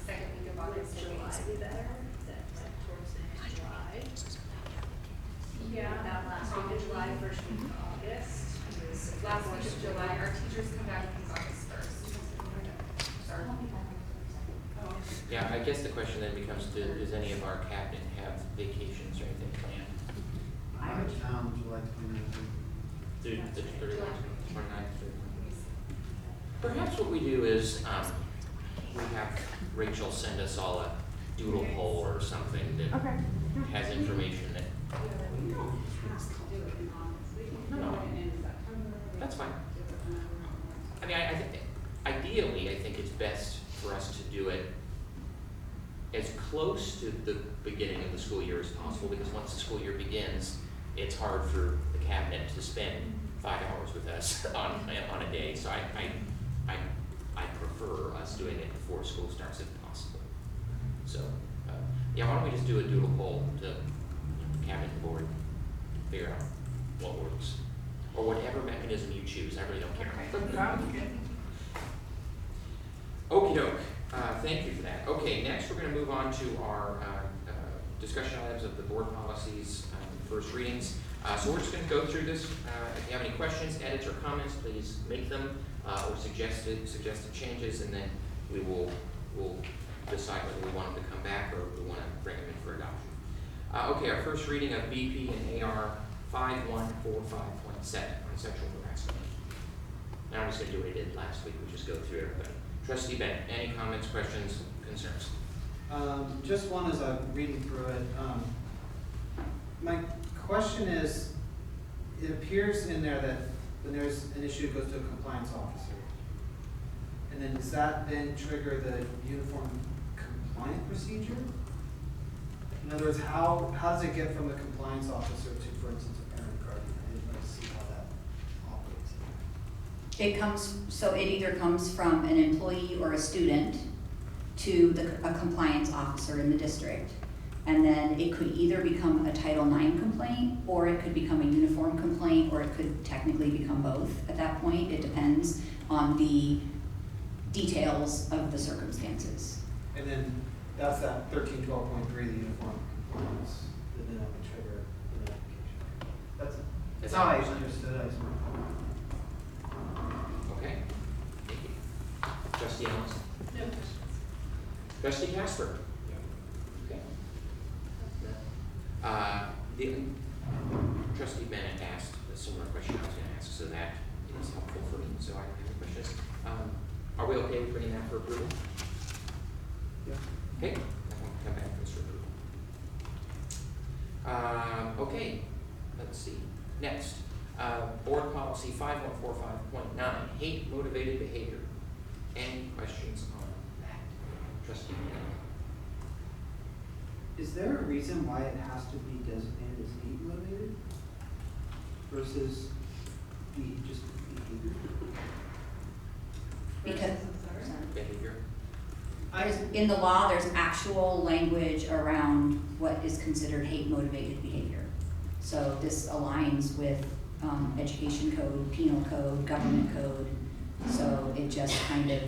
second week of August. July be better, that like towards the end of July. Yeah. That last week of July, first week of August. Last week of July, our teachers come back on August 1st. Sorry. Yeah, I guess the question then becomes, does any of our cabinet have vacations or anything planned? Out of town, July 29th. The 31st, 29th, 31st. Perhaps what we do is, we have Rachel send us all a doodle poll or something that has information that. No, that's fine. I mean, I think, ideally, I think it's best for us to do it as close to the beginning of the school year as possible, because once the school year begins, it's hard for the cabinet to spend 5 hours with us on a day. So I prefer us doing it before school starts if possible. So, yeah, why don't we just do a doodle poll to the cabinet and board, figure out what works, or whatever mechanism you choose. I really don't care. Okey doke. Thank you for that. Okay, next we're going to move on to our discussion items of the board policies, first readings. So we're just going to go through this. If you have any questions, edits, or comments, please make them, or suggested changes, and then we'll decide whether we want them to come back or if we want to bring them in for adoption. Okay, our first reading of BP and AR 5145.7 on sexual harassment. Now I'm just going to do what I did last week, which is go through everybody. Trustee Bennett, any comments, questions, concerns? Just one as I'm reading through it. My question is, it appears in there that when there's an issue, it goes to a compliance officer. And then does that then trigger the uniform compliant procedure? In other words, how does it get from the compliance officer to, for instance, a parent guardian? I didn't really see how that operates. It either comes from an employee or a student to a compliance officer in the district. And then it could either become a Title IX complaint, or it could become a uniform complaint, or it could technically become both at that point. It depends on the details of the circumstances. And then that's that 1312.3, the uniform compliance, that then would trigger the notification. That's how I understood it. Okay, thank you. Trustee Ellis? No questions. Trustee Casper? Okay. Trustee Bennett asked a similar question I was going to ask, so that is helpful for me. So I have questions. Are we okay with bringing that for approval? Yeah. Okay, that one can come back for this approval. Okay, let's see. Next, board policy 5145.9, hate motivated behavior. Any questions on that? Trustee Bennett? Is there a reason why it has to be designated as hate motivated versus be just behavior? Because Behavior. in the law, there's actual language around what is considered hate motivated behavior. So this aligns with education code, penal code, government code. So it just kind of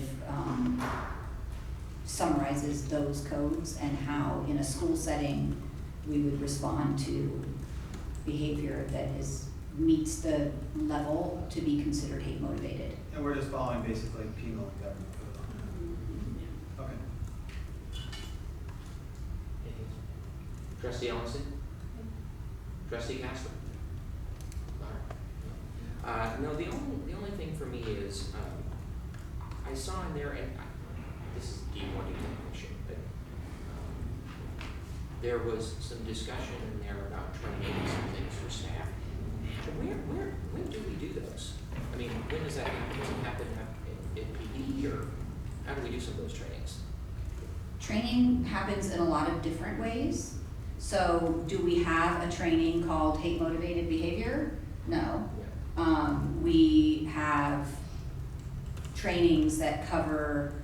summarizes those codes and how in a school setting we would respond to behavior that meets the level to be considered hate motivated. And we're just following basically penal and government code on that. Okay. Trustee Ellison? Trustee Casper? All right. No, the only thing for me is, I saw in there, and this is D1 definition, but there was some discussion in there about training some things for staff. When do we do those? I mean, when does that happen? Does it happen in PD, or how do we do some of those trainings? Training happens in a lot of different ways. So do we have a training called hate motivated behavior? No. We have trainings that cover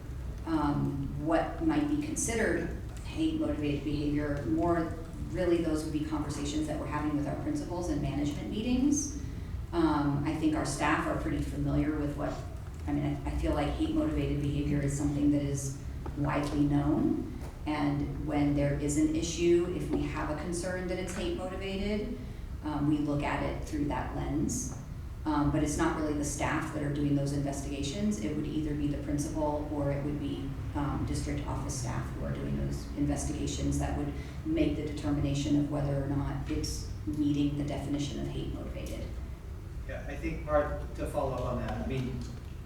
what might be considered hate motivated behavior. More really those would be conversations that we're having with our principals in management meetings. I think our staff are pretty familiar with I feel like hate motivated behavior is something that is widely known. And when there is an issue, if we have a concern that it's hate motivated, we look at it through that lens. But it's not really the staff that are doing those investigations. It would either be the principal or it would be district office staff who are doing those investigations that would make the determination of whether or not it's meeting the definition of hate motivated. Yeah, I think to follow up on that, I mean,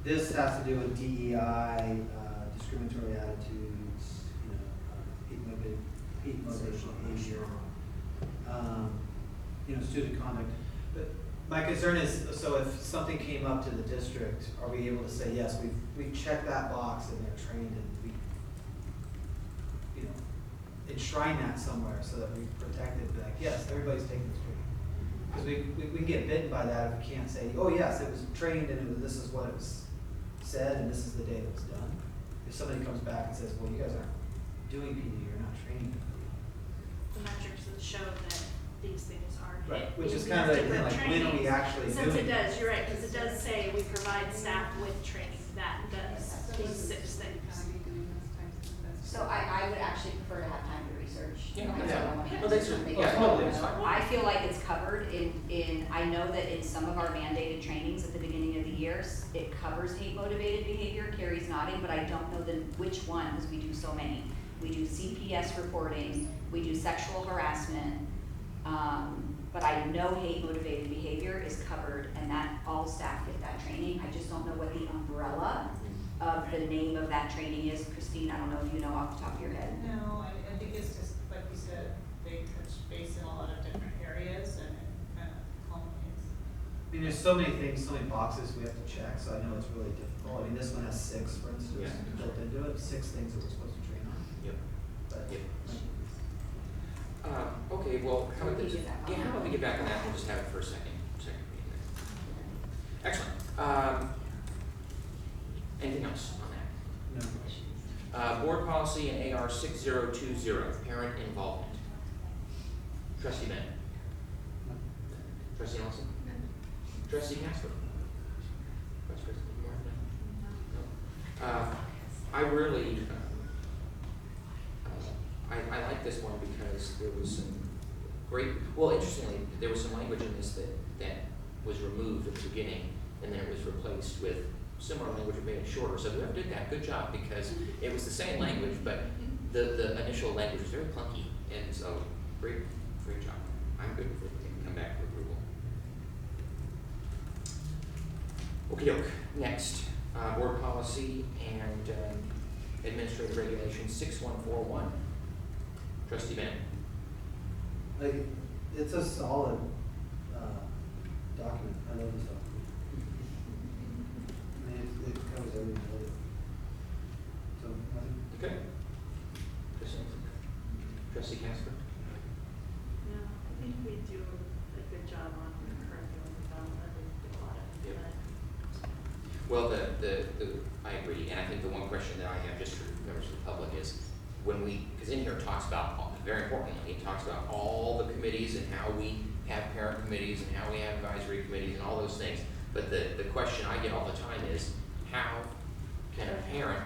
this has to do with DEI, discriminatory attitudes, hate motivation behavior, student conduct. But my concern is, so if something came up to the district, are we able to say, yes, we've checked that box and they're trained, and we, enshrine that somewhere so that we protect it, like, yes, everybody's taking this training. Because we get bitten by that if we can't say, oh yes, it was trained and this is what it was said and this is the day it was done. If somebody comes back and says, well, you guys aren't doing PD, you're not training PD. The metrics that show that these things are. Right, which is kind of the thing, like, when are we actually Since doing it does, you're right, because it does say we provide staff with training that does these 6 things. So I would actually prefer to have time to research. Yeah. That's what I want to Well, that's make yeah, sure. totally, that's fine. I feel like it's covered I know that in some of our mandated trainings at the beginning of the year, it covers hate motivated behavior. Carrie's nodding, but I don't know which one, because we do so many. We do CPS reporting, we do sexual harassment, but I know hate motivated behavior is covered and that all staff get that training. I just don't know what the umbrella of the name of that training is. Christine, I don't know if you know off the top of your head. No, I think it's just, like we said, they touch base in a lot of different areas and it kind of culminates. I mean, there's so many things, so many boxes we have to check, so I know it's really difficult. I mean, this one has 6, for instance, Yeah. built into it, 6 things that we're supposed to train on. Yep. But, Yep. Okay, well, how about this? We can get back on Yeah, how about we get back on that and just have it for a second meeting there. Excellent. Anything else on that? No. Board policy and AR 6020, parent involvement. Trustee Bennett. Trustee Ellison. Trustee Casper. Vice President Moore, no? I really, I like this one because there was some great, well, interestingly, there was some language in this that was removed at the beginning, and then it was replaced with similar language that made it shorter. So whoever did that, good job, because it was the same language, but the initial language was very clunky, and so great job. I'm good for it to come back for approval. Okey-doke, next, board policy and administrative regulation 6141. Trustee Bennett. Like, it's a solid document. I love this document. I mean, it covers everything. So, nothing. Okay. Trustee Casper. Well, I agree, and I think the one question that I have just for members of the public is, when because in here it talks about, very importantly, it talks about all the committees and how we have parent committees and how we have advisory committees and all those things. But the question I get all the time is, how can a parent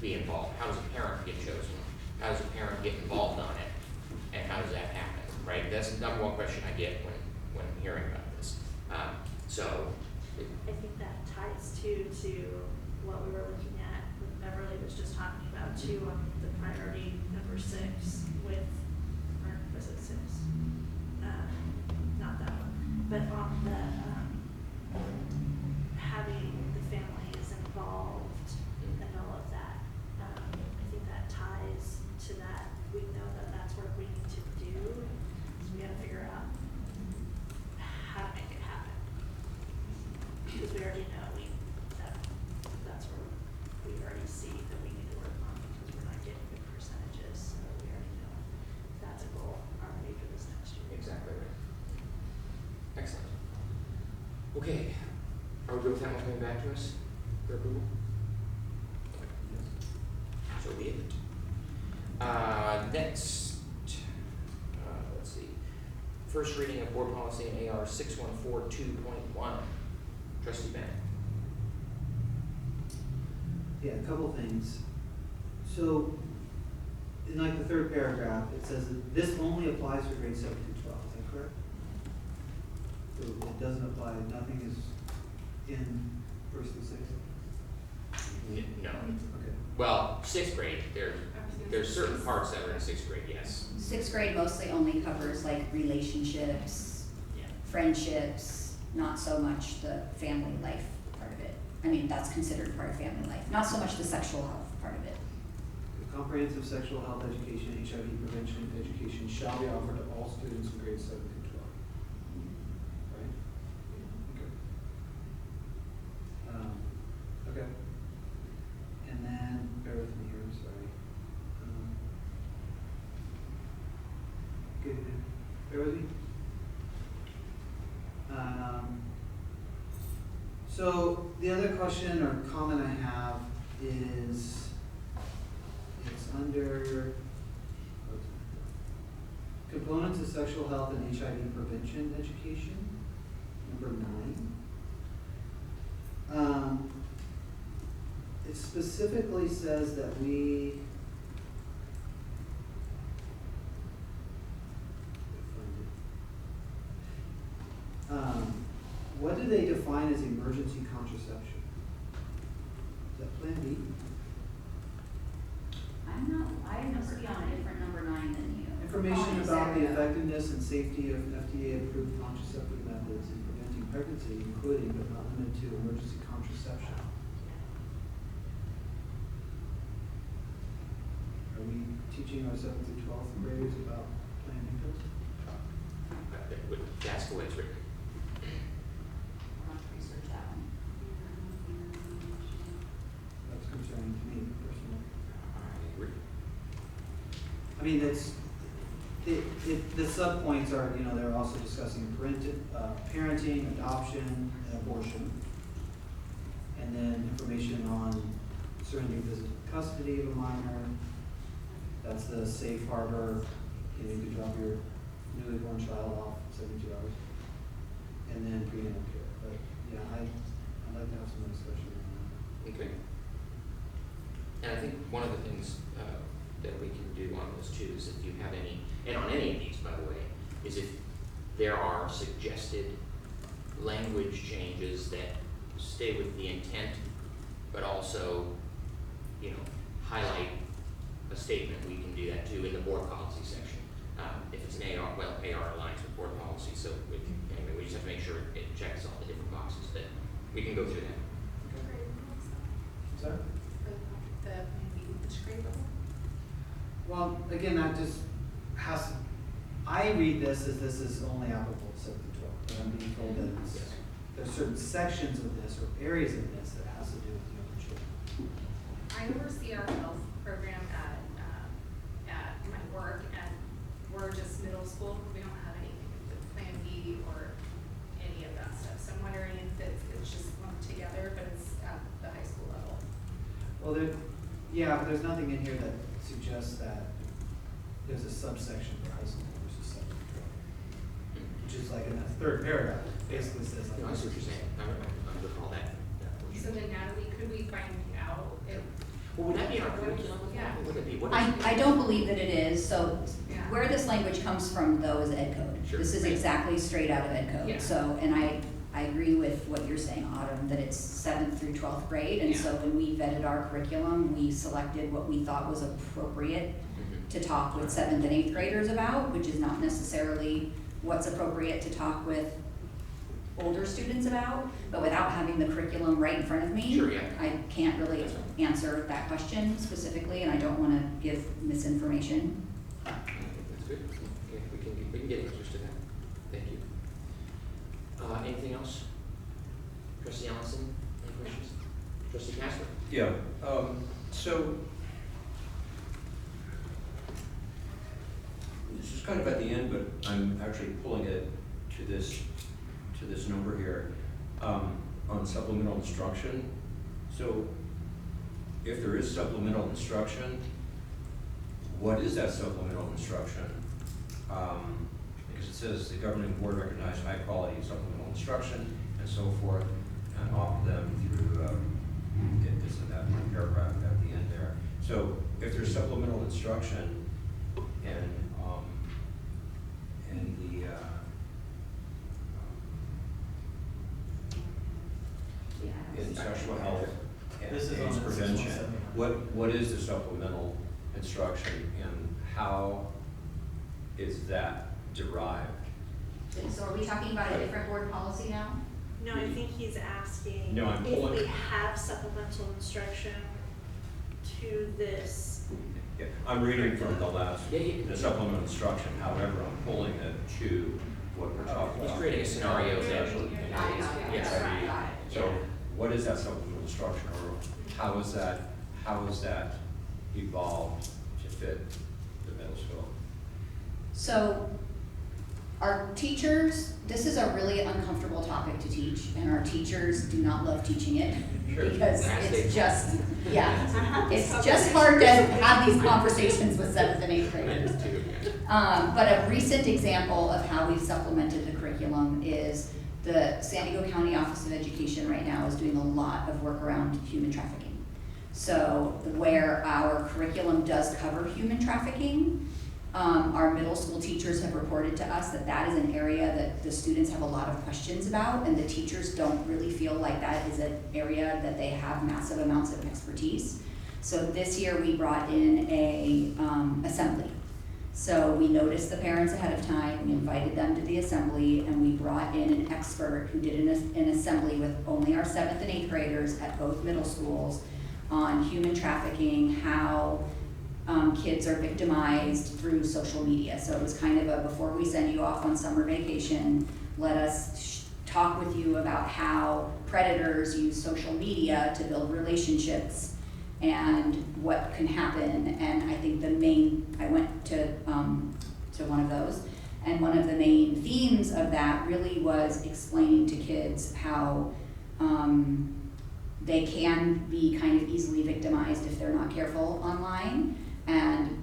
be involved? How does a parent get chosen? How does a parent get involved on it? And how does that happen, right? That's the number one question I get when hearing about this. I think that ties to what we were looking at, what Beverly was just talking about too, on the priority number 6 with, or was it 6? Not that one, but on the, having the families involved and all of that. I think that ties to that. We know that that's work we need to do, so we gotta figure out how to make it happen. Because we already know that's where we already see that we need to work on, because we're not getting good percentages, so we already know that's a goal already for this next year. Exactly right. Excellent. Okay, are we good with that one coming back to us for approval? So be it. Next, let's see. First reading of board policy in AR 6142.1. Trustee Bennett. Yeah, a couple things. So, in like the third paragraph, it says that this only applies for grades 7 through 12, is that correct? So it doesn't apply, nothing is in first and sixth? No. Okay. Well, 6th grade, there's certain parts that are in 6th grade, yes. 6th grade mostly only covers like relationships, Yeah. friendships, not so much the family life part of it. I mean, that's considered part of family life, not so much the sexual health part of it. The comprehensive sexual health education, HIV prevention education shall be offered to all students in grades 7 through 12. Right? Okay. Okay. And then, bear with me here, I'm sorry. Good, bear with me. So the other question or comment I have is, it's under components of sexual health and HIV prevention education, number 9. It specifically says that we what do they define as emergency contraception? Is that Plan B? I must be on a different number 9 than you. Information Oh, about the there we go. effectiveness and safety of FDA-approved contraceptive methods in preventing pregnancy, including but not limited to emergency contraception. Are we teaching our 7th through 12th graders about Plan B? That's the way it's written. I'll have to research that one. That's concerning to me personally. I agree. I mean, the subpoints are, they're also discussing parenting, adoption, and abortion. And then information on surrendering physical custody of a minor. That's the safe harbor, you can drop your newly born child off 72 hours. And then prenatal care. But yeah, I'd like to have some discussion on that. Okay. And I think one of the things that we can do on this too is if you have any, and on any of these, by the way, is if there are suggested language changes that stay with the intent, but also, highlight a statement, we can do that too in the board policy section. If it's an AR, well, AR aligns with board policy, so anyway, we just have to make sure it checks all the different boxes, but we can go through that. Sorry? Which grade level? Well, again, that just has to, I read this as this is only applicable to 7th through 12th, but I'm being told that Yes. there's certain sections of this or areas of this that has to do with younger children. I oversee our health program at my work, and we're just middle school, we don't have anything with Plan B or any of that stuff, so I'm wondering if it's just lumped together, but it's Well, but there's nothing in here that suggests that there's a subsection for high school versus secondary. Which is like in that third paragraph, basically says like. No, I see what you're saying, I recall that. So then Natalie, could we find out if? Well, would that be in our curriculum? Yeah. Would it be, what is? I don't believe that it is, so Yeah. where this language comes from though is ed code. Sure. This is exactly straight out of ed Yeah. code, so, and I agree with what you're saying, Autumn, that it's 7th through 12th grade, and Yeah. so when we vetted our curriculum, we selected what we thought was appropriate Mhm. to talk with 7th and 8th graders about, which is not necessarily what's appropriate to talk with older students about, but without having the curriculum right in front of me, Sure, yeah. I can't really That's fine. answer that question specifically, and I don't wanna give misinformation. I think that's good. Okay, we can get answers to that. Thank you. Anything else? Trustee Allison, any questions? Trustee Castro? Yeah, so this is kind of at the end, but I'm actually pulling it to this number here, on supplemental instruction. So if there is supplemental instruction, what is that supplemental instruction? Because it says the governing board recognized high quality supplemental instruction and so forth, and offer them through, it's in that one paragraph at the end there. So if there's supplemental instruction and in sexual health and This is AIDS on prevention, 617. what is the supplemental instruction and how is that derived? So are we talking about a different board policy now? No, I think he's asking No, I'm if pulling- we have supplemental instruction to this. Yeah, I'm reading from the last, Yeah, yeah. the supplemental instruction, however, I'm pulling it to what we're talking He's about. creating a scenario that, Yes. yes. So what is that supplemental instruction, or how is that evolved to fit the middle school? So our teachers, this is a really uncomfortable topic to teach, and our teachers do not love teaching it Sure. because As they- it's just, it's just hard to have these conversations with 7th and 8th graders. But a recent example of how we've supplemented the curriculum is the San Diego County Office of Education right now is doing a lot of work around human trafficking. So where our curriculum does cover human trafficking, our middle school teachers have reported to us that that is an area that the students have a lot of questions about, and the teachers don't really feel like that is an area that they have massive amounts of expertise. So this year we brought in a assembly. So we noticed the parents ahead of time, we invited them to the assembly, and we brought in an expert who did an assembly with only our 7th and 8th graders at both middle schools on human trafficking, how kids are victimized through social media. So it was kind of a, before we send you off on summer vacation, let us talk with you about how predators use social media to build relationships and what can happen. And I think I went to one of those, and one of the main themes of that really was explaining to kids how they can be kind of easily victimized if they're not careful online. And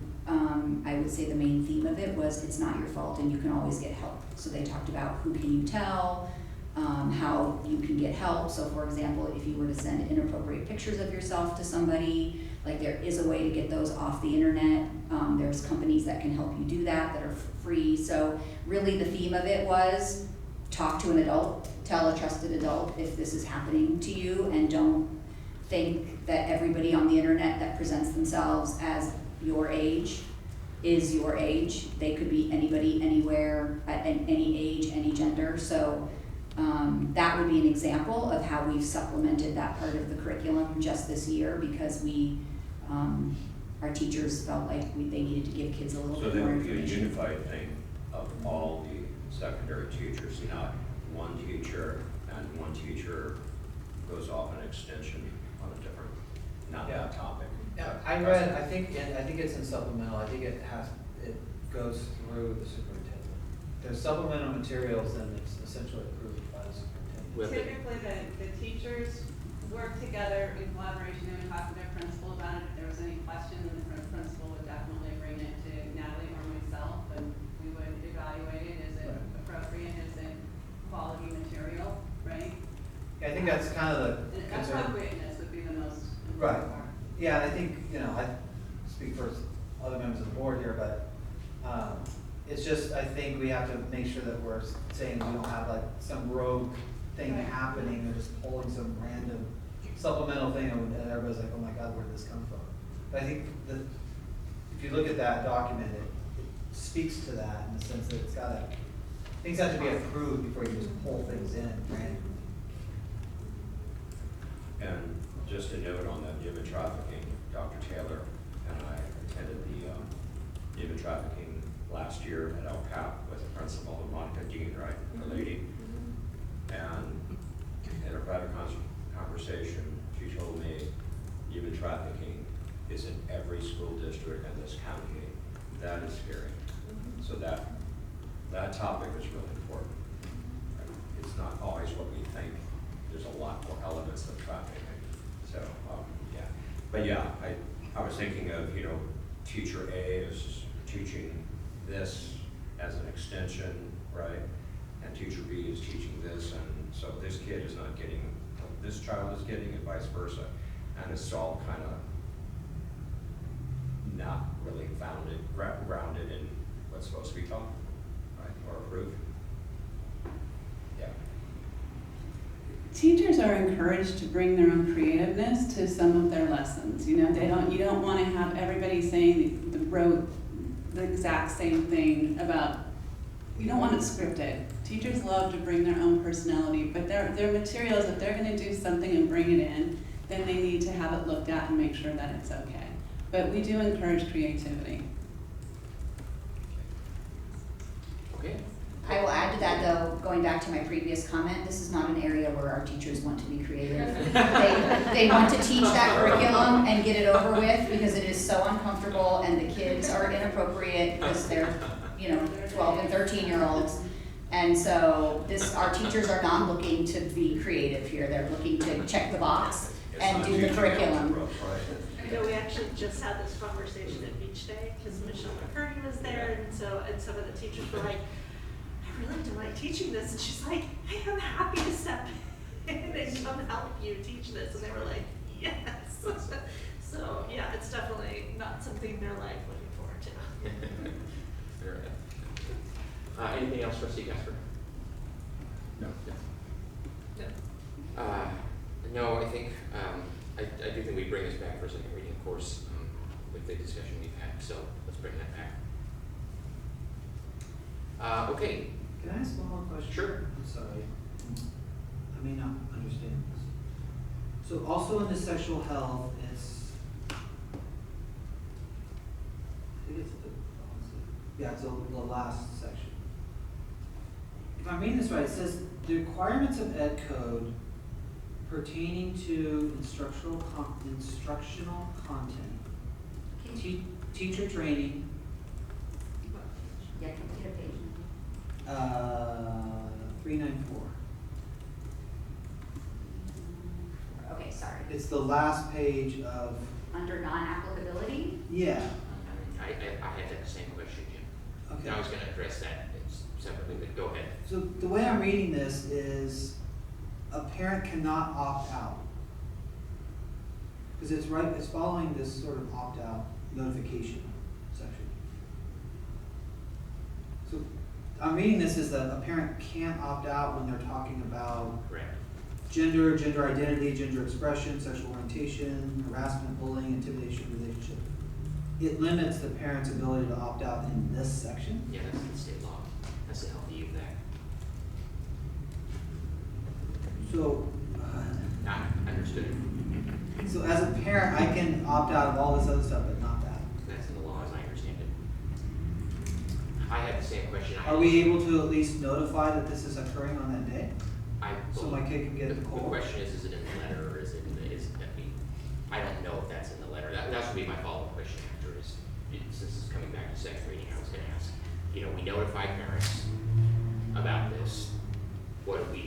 I would say the main theme of it was it's not your fault and you can always get help. So they talked about who can you tell, how you can get help. So for example, if you were to send inappropriate pictures of yourself to somebody, like there is a way to get those off the internet. There's companies that can help you do that are free. So really the theme of it was talk to an adult, tell a trusted adult if this is happening to you, and don't think that everybody on the internet that presents themselves as your age is your age. They could be anybody, anywhere, at any age, any gender. So that would be an example of how we've supplemented that part of the curriculum just this year, because our teachers felt like they needed to give kids a little So bit that more would be a information. unified thing of all the secondary teachers, not one teacher, and one teacher goes off an extension on a different, not that topic. Yeah, I read, I think it's in supplemental, I think it goes through the superintendent. There's supplemental materials and it's essentially approved by the superintendent. With it. Typically, the teachers work together in collaboration and talk with their principal about it. If there was any question, then the principal would definitely bring it to Natalie or myself, and we would evaluate it. Is it appropriate? Is it quality material, right? Yeah, I think that's kind of the And concern. appropriateness would be the most Right. important part. Yeah, I think, I speak for other members of the board here, but, it's just, I think we have to make sure that we're saying we don't have like some rogue thing Right. happening or just pulling some random supplemental thing and everybody's like, oh my God, where did this come from? But I think that, if you look at that document, it speaks to that in the sense that it's gotta, things have to be approved before you just pull things in randomly. And just a note on the human trafficking, Dr. Taylor and I attended the human trafficking last year at El Cap with the principal, Monica Dean, right, the lady. And in a private conversation, she told me human trafficking is in every school district in this county. That is scary. So that topic is really important. It's not always what we think. There's a lot more elements of trafficking. So, yeah. But yeah, I was thinking of, teacher A is teaching this as an extension, right? And teacher B is teaching this, and so this kid is not getting what this child is getting and vice versa. And it's all kind of not really grounded in what's supposed to be taught, right, or approved. Yeah. Teachers are encouraged to bring their own creativeness to some of their lessons. You don't want to have everybody saying the exact same thing about, you don't want it scripted. Teachers love to bring their own personality, but their materials, if they're going to do something and bring it in, then they need to have it looked at and make sure that it's okay. But we do encourage creativity. Okay. I will add to that though, going back to my previous comment, this is not an area where our teachers want to be creative. They want to teach that curriculum and get it over with because it is so uncomfortable and the kids are inappropriate because they're, 12 and 13-year-olds. And so our teachers are not looking to be creative here. They're looking to check the box and do the curriculum. We actually just had this conversation at Beach Day because Michelle McCurry was there, and some of the teachers were like, I really don't like teaching this, and she's like, hey, I'm happy to step in and come help you teach this, and they were like, yes. So yeah, it's definitely not something they're like looking forward to. Fair enough. Anything else, Trustee Gasper? No. No, I think, I do think we bring this back for a second reading, of course, with the discussion we've had, so let's bring that back. Okay. Can I ask one more question? Sure. I'm sorry. I may not understand this. So also in the sexual health, I think it's it's the last section. If I'm reading this right, it says the requirements of Ed Code pertaining to instructional content, teacher training, Yeah, can we get a page? 394. Okay, sorry. It's the last page of, Under non-applicability? yeah, I had that same question, Jim. okay. I was gonna address that separately, but go ahead. So the way I'm reading this is a parent cannot opt out. Because it's following this sort of opt-out notification section. So I'm reading this as that a parent can't opt out when they're talking about Correct. gender identity, gender expression, sexual orientation, harassment, bullying, intimidation, relationship. It limits the parent's ability to opt out in this section. Yeah, that's the state law. That's the Healthy Youth Act. So, Understood. so as a parent, I can opt out of all this other stuff, but not that. That's in the law as I understand it. I had the same question. Are we able to at least notify that this is occurring on that day? So my kid can get the the call? question is it in the letter or is it I don't know if that's in the letter. That should be my follow-up question after since this is coming back to second reading, I was gonna ask, we notify parents about this. What do we,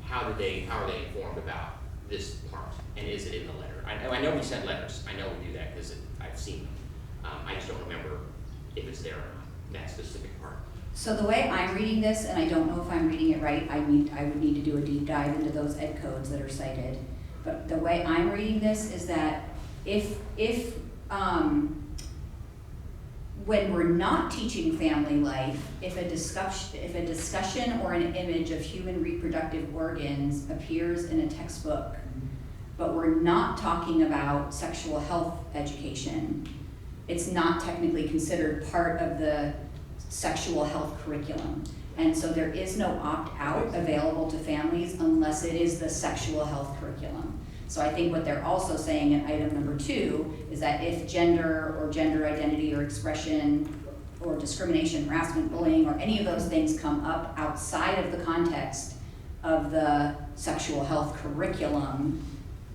how are they informed about this part, and is it in the letter? I know we sent letters, I know we do that, because I've seen them. I just don't remember if it's there or not, that specific part. So the way I'm reading this, and I don't know if I'm reading it right, I would need to do a deep dive into those ed codes that are cited. But the way I'm reading this is that if when we're not teaching family life, if a discussion or an image of human reproductive organs appears in a textbook, but we're not talking about sexual health education, it's not technically considered part of the sexual health curriculum. And so there is no opt-out available to families unless it is the sexual health curriculum. So I think what they're also saying in item number 2 is that if gender or gender identity or expression or discrimination, harassment, bullying, or any of those things come up outside of the context of the sexual health curriculum,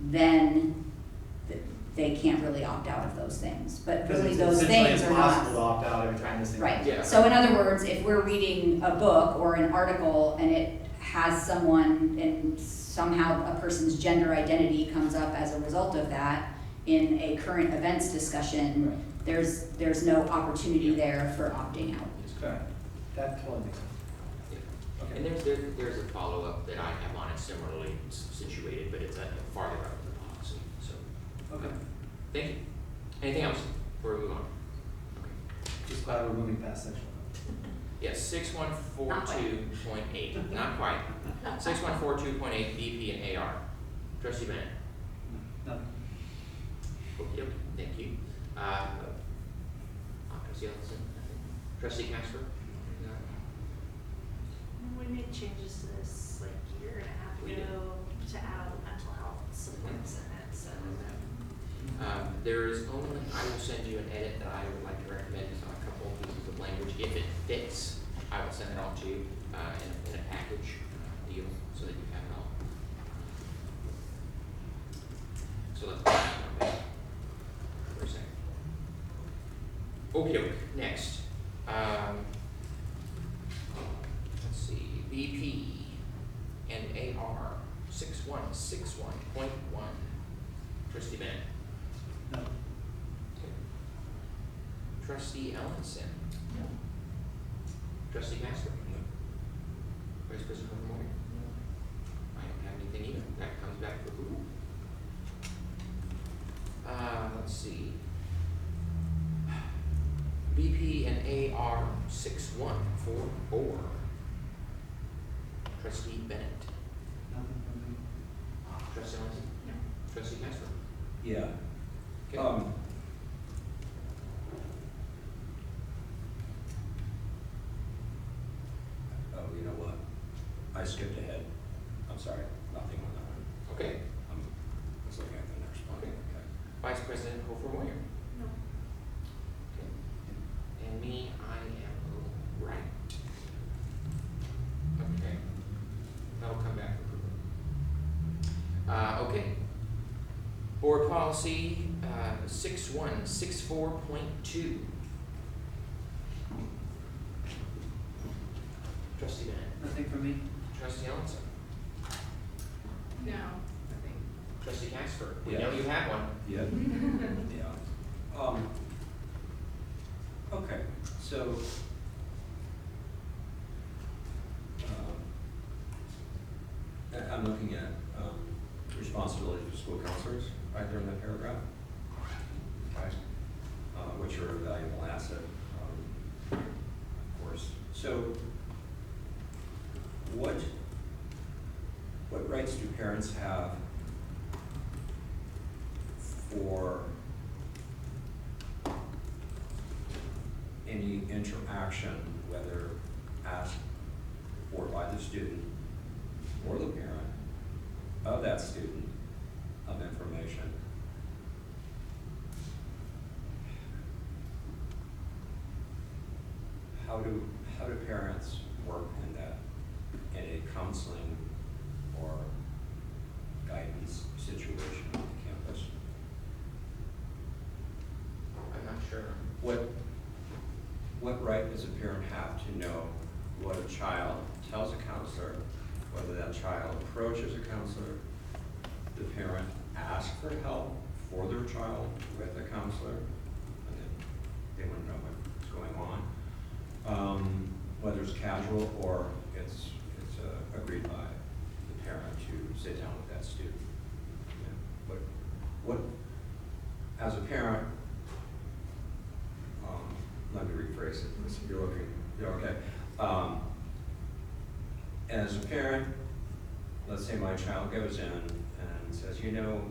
then they can't really opt out of those things. But really those things are not. It's impossible to opt out every time this thing. Right. Yeah. So in other words, if we're reading a book or an article and it has someone and somehow a person's gender identity comes up as a result of that in a current events discussion, there's no opportunity there for opting out. Okay, that totally makes sense. Yeah. Okay. And there's a follow-up that I have on it similarly situated, but it's farther up in the policy, so. Okay, Thank you. Anything else before we move on? Okay. just glad we're moving past sexual. Yes, 6142.8, not quite. 6142.8 BP and AR. Trustee Bennett. Nothing. Okay, thank you. Trustee Ellison. Trustee Casper. No. We made changes to this like a year and a half We did. ago to add mental health supports in it, so. There is only, I will send you an edit that I would like to recommend on a couple of pieces of language. If it fits, I will send it on to you in a package deal so that you have it all. So let's go back for a second. Okey-doke, next. Let's see, BP and AR 6161.1. Trustee Bennett. No. Okay. Trustee Ellenson. No. Trustee Casper. Vice President Moore. I don't have anything either. That comes back for approval. Let's see. BP and AR 6144. Trustee Bennett. Nothing from me. Trustee Ellenson. No. Trustee Casper. Yeah. Okay. Oh, you know what? I skipped ahead. I'm sorry, nothing on that one. Okay. I was looking at the next one. Okay. Okay. Vice President Hofer Moyer. No. Okay. And me, I am right. Okay. That'll come back for approval. Okay. Board policy, 6164.2. Trustee Bennett. Nothing from me. Trustee Ellison. No, I think. Trustee Casper. We Yeah. know you have one. Yeah. Yeah. Okay, so, I'm looking at, responsibilities of school counselors right there in that paragraph. Okay, which are a valuable asset, of course. So, what rights do parents have for any interaction, whether asked for by the student or the parent of that student, of information? How do parents work in that, in a counseling or guidance situation on the campus? I'm not sure. What right does a parent have to know what a child tells a counselor, whether that child approaches a counselor, the parent ask for help for their child with a counselor, and then they wouldn't know what's going on. Whether it's casual or it's agreed by the parent to sit down with that student. Yeah. What, as a parent, let me rephrase it, because you're looking, you're okay. As a parent, let's say my child goes in and says, you know,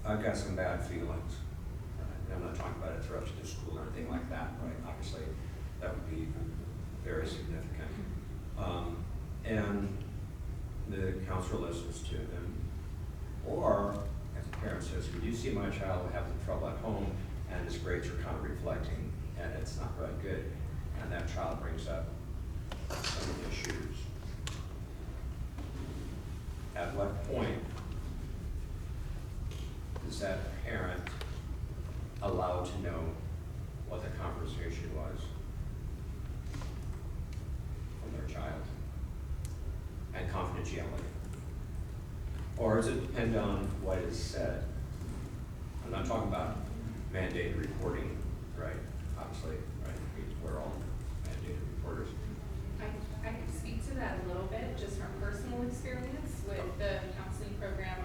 I've got some bad feelings. Right? I'm not talking about a threat to the school or anything like that, right? Obviously, that would be very significant. And the counselor listens to them. Or, as a parent says, we do see my child having trouble at home, and his grades are kind of reflecting, and it's not really good. And that child brings up some issues. At what point is that parent allowed to know what the conversation was from their child and confidentiality? Or does it depend on what is said? I'm not talking about mandated reporting, right? Obviously, right? We're all mandated reporters. I can speak to that a little bit, just from personal experience with the counseling program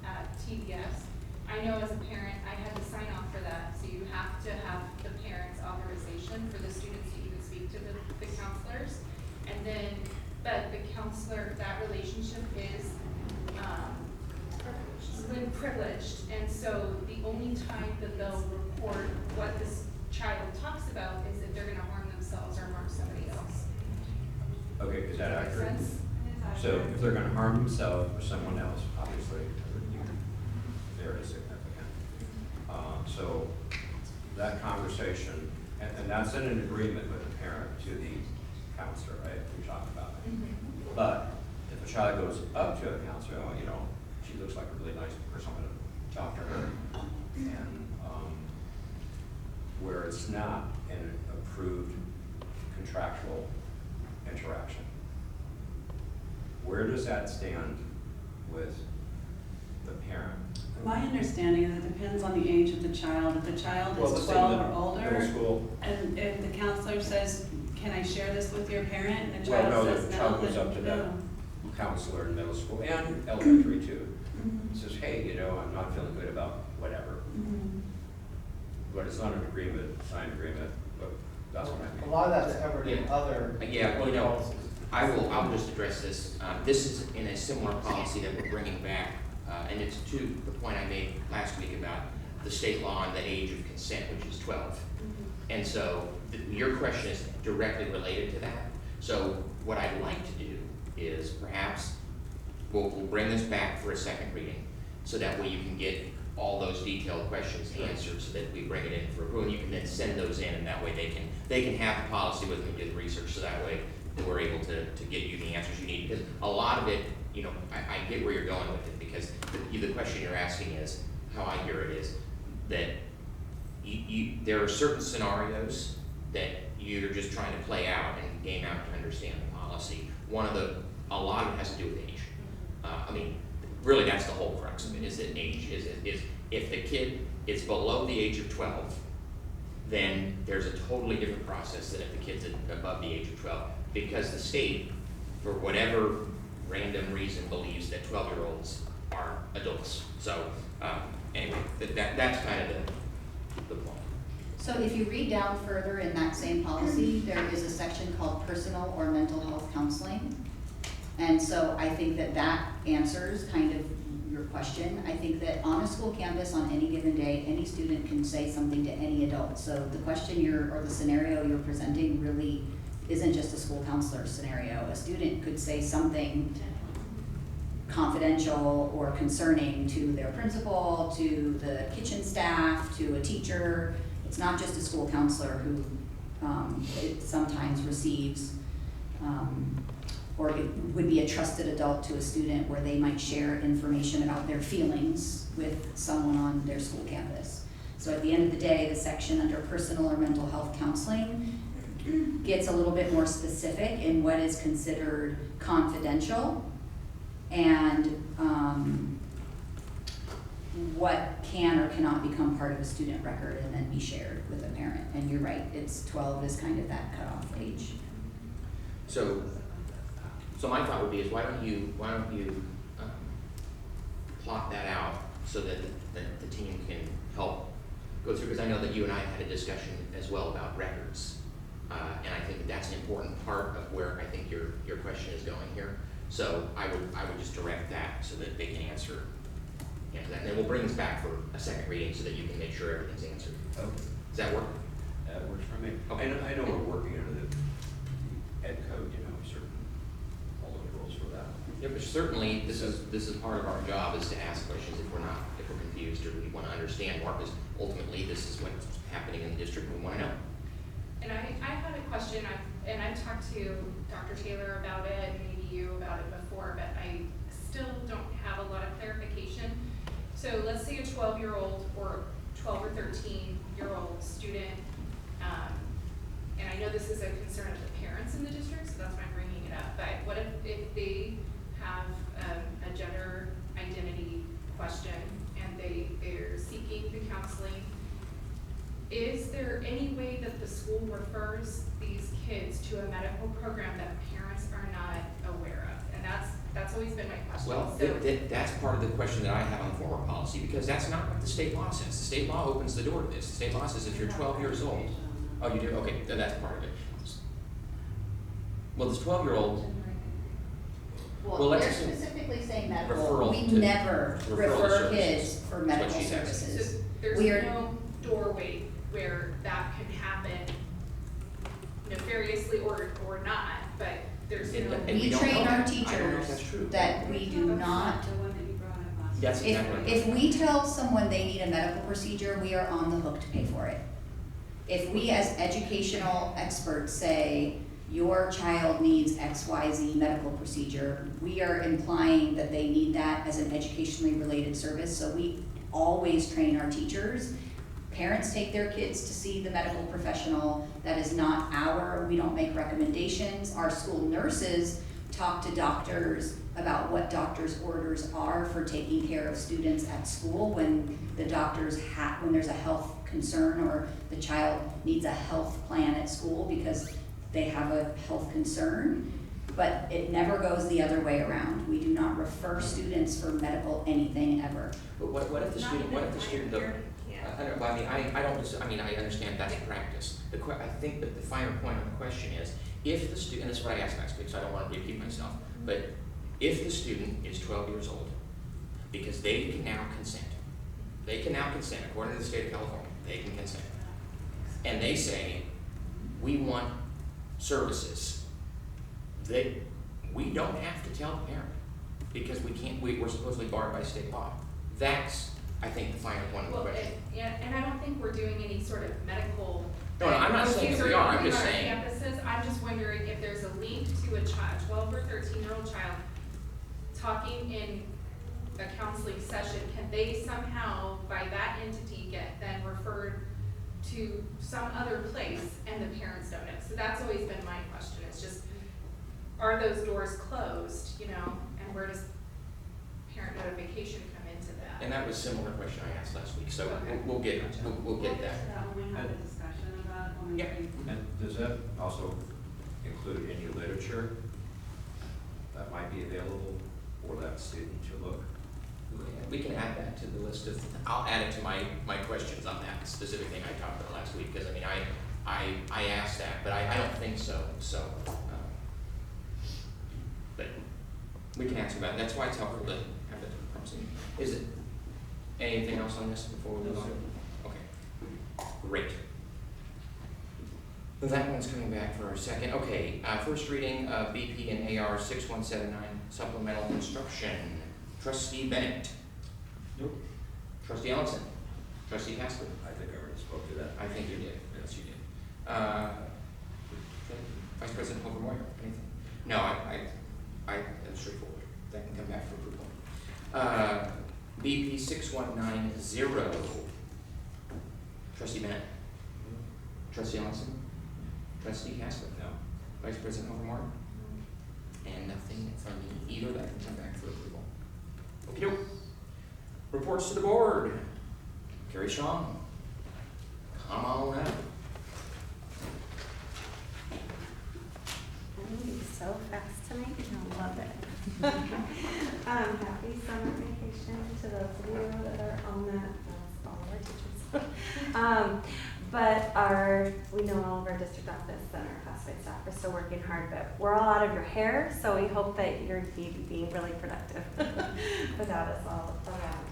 at TBS. I know as a parent, I had to sign off for that, so you have to have the parent's authorization for the students to even speak to the counselors. And then, but the counselor, that relationship is privileged, and so the only time that they'll report what this child talks about is if they're gonna harm themselves or harm somebody else. Okay, is that Does that make accurate? sense? So if they're gonna harm themselves or someone else, obviously, that would be very significant. So that conversation, and that's in an agreement with the parent to the counselor, right? We talked about it. Mm-hmm. But if a child goes up to a counselor, oh, you know, she looks like a really nice person, I'm gonna talk to her. And where it's not an approved contractual interaction. Where does that stand with the parent? My understanding is it depends on the age of the child. If the child Well, is let's say 12 or middle older, school. and if the counselor says, can I share this with your parent? And the Well, child no, says the no, child goes then up to no. that counselor in middle school and elementary too. Mhm. Says, hey, you know, I'm not feeling good about whatever. Mhm. But it's not an agreement, signed agreement, but that's what I A mean. lot of that's covered in Yeah. other. Yeah, well, you know, policies. I'll just address this. This is in a similar policy that we're bringing back, and it's to the point I made last week about the state law and the age of consent, which is 12. And so your question is directly related to that. So what I'd like to do is perhaps we'll bring this back for a second reading, so that way you can get all those detailed questions answered, so that we bring it in for approval, and you can then send those in, and that way they can have the policy with them, do the research, so that way that we're able to get you the answers you need. Because a lot of it, you know, I get where you're going with it, because the question you're asking is, how I hear it is, that there are certain scenarios that you're just trying to play out and game out to understand the policy. A lot of it has to do with age. I mean, really that's the whole crux of it, is that age, is if the kid is below the age of 12, then there's a totally different process than if the kid's above the age of 12, because the state, for whatever random reason, believes that 12-year-olds are adults. So, anyway, that's kind of the point. So if you read down further in that same policy, there is a section called personal or mental health counseling. And so I think that answers kind of your question. I think that on a school campus on any given day, any student can say something to any adult. So the question or the scenario you're presenting really isn't just a school counselor scenario. A student could say something confidential or concerning to their principal, to the kitchen staff, to a teacher. It's not just a school counselor who it sometimes receives, or it would be a trusted adult to a student where they might share information about their feelings with someone on their school campus. So at the end of the day, the section under personal or mental health counseling gets a little bit more specific in what is considered confidential and what can or cannot become part of a student record and then be shared with a parent. And you're right, it's 12 is kind of that cutoff age. So my thought would be is why don't you plot that out so that the team can help go through, because I know that you and I had a discussion as well about records. And I think that that's an important part of where I think your question is going here. So I would just direct that so that they can answer that. And then we'll bring this back for a second reading so that you can make sure everything's answered. Okay. Does that work? That works for me. Okay. I know we're working under the ed code, certain, all those rules for that. Yeah, but certainly, this is part of our job is to ask questions if we're confused or we want to understand more, because ultimately this is what's happening in the district and we want to know. And I had a question, and I've talked to Dr. Taylor about it, and maybe you about it before, but I still don't have a lot of clarification. So let's say a 12-year-old or 12 or 13-year-old student, and I know this is a concern of the parents in the district, so that's why I'm bringing it up, but what if they have a gender identity question and they're seeking the counseling? Is there any way that the school refers these kids to a medical program that parents are not aware of? And that's always been my question. Well, that's part of the question that I have on the former policy, because that's not what the state law says. The state law opens the door to this. The state law says if you're 12 years old, oh, you do? Okay, then that's part of it. Well, this 12-year-old, Well, let's they're assume- specifically saying medical. Referral We to- never referral to refer services. kids for That's what medical she's asking. services. So there's We are- no doorway where that can happen nefariously or not, but there's no. And We we don't know train our that. I don't know if teachers that's true. that we do not, That's exactly right. if we tell someone they need a medical procedure, we are on the hook to pay for it. If we as educational experts say, your child needs XYZ medical procedure, we are implying that they need that as an educationally related service, so we always train our teachers. Parents take their kids to see the medical professional. That is not we don't make recommendations. Our school nurses talk to doctors about what doctors' orders are for taking care of students at school when the doctors when there's a health concern or the child needs a health plan at school because they have a health concern, but it never goes the other way around. We do not refer students for medical anything ever. But what if the student, though? I understand that's practice. I think that the finer point on the question is, if the student, and this is what I asked last week, so I don't want to repeat myself, but if the student is 12 years old, because they can now consent, according to the state of California, they can consent, and they say, we want services, that we don't have to tell the parent, because we're supposedly barred by state law. That's, I think, the final point of the question. And I don't think we're doing any sort of medical. No, I'm not saying that we are, I'm just on our saying. campuses. I'm just wondering if there's a link to a child, 12 or 13-year-old child, talking in a counseling session, can they somehow, by that entity, get then referred to some other place and the parents don't know? So that's always been my question. It's just, are those doors closed, and where does parent notification come into that? And that was a similar question I asked last week, so Okay. we'll get that. Yeah. And does that also include any literature that might be available for that student to look? We can add that to the list of, I'll add it to my questions on that specific thing I talked about last week, because I asked that, but I don't think so, but we can ask about it. That's why it's helpful to have the conversation. Is it anything else on this before we move on? Okay, great. That one's coming back for a second. Okay, first reading of BP and AR 6179 supplemental instruction. Trustee Bennett. Nope. Trustee Ellison. Trustee Haslett. I think I already spoke to that. I think you did. Yes, you did. Vice President Hover Moyer, anything? No, that's straightforward. That can come back for approval. BP 6190. Trustee Bennett. Trustee Ellison. Trustee Casper? No. Vice President Overmore? And nothing from me either, that can come back for approval. Okey-doke. Reports to the board. Carrie Strong. Come on up. I'm moving so fast tonight, I love it. Happy summer vacation to those of you that are on that, that's all of our teachers. But we know all of our district office and our classified staff are still working hard, but we're all out of your hair, so we hope that you're being really productive without us all around.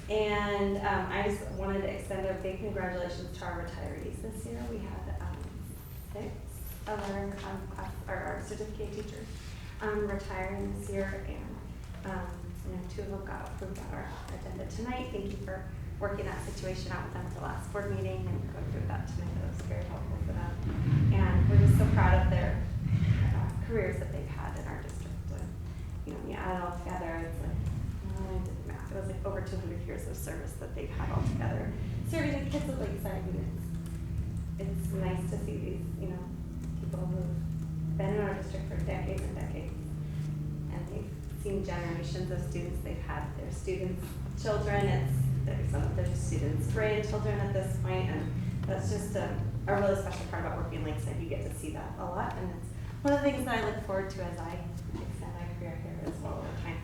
I just wanted to extend a big congratulations to our retirees this year. We had 6 of our class, or our certificate teachers retiring this year, and 2 of them got approved on our agenda tonight. Thank you for working that situation out with them at the last board meeting and going through that tonight. That was very helpful for them. And we're just so proud of their careers that they've had in our district. And, when you add it all together, it's like, I did the math. It was like over 200 years of service that they've had all together, serving the kids at Lakeside. And it's nice to see these, people who've been in our district for decades and decades. And they've seen generations of students. They've had their students' children. Some of their students' grandchildren at this point, and that's just a really special part about working in Lakeside. You get to see that a lot, and it's one of the things that I look forward to as I extend my career here as well over time.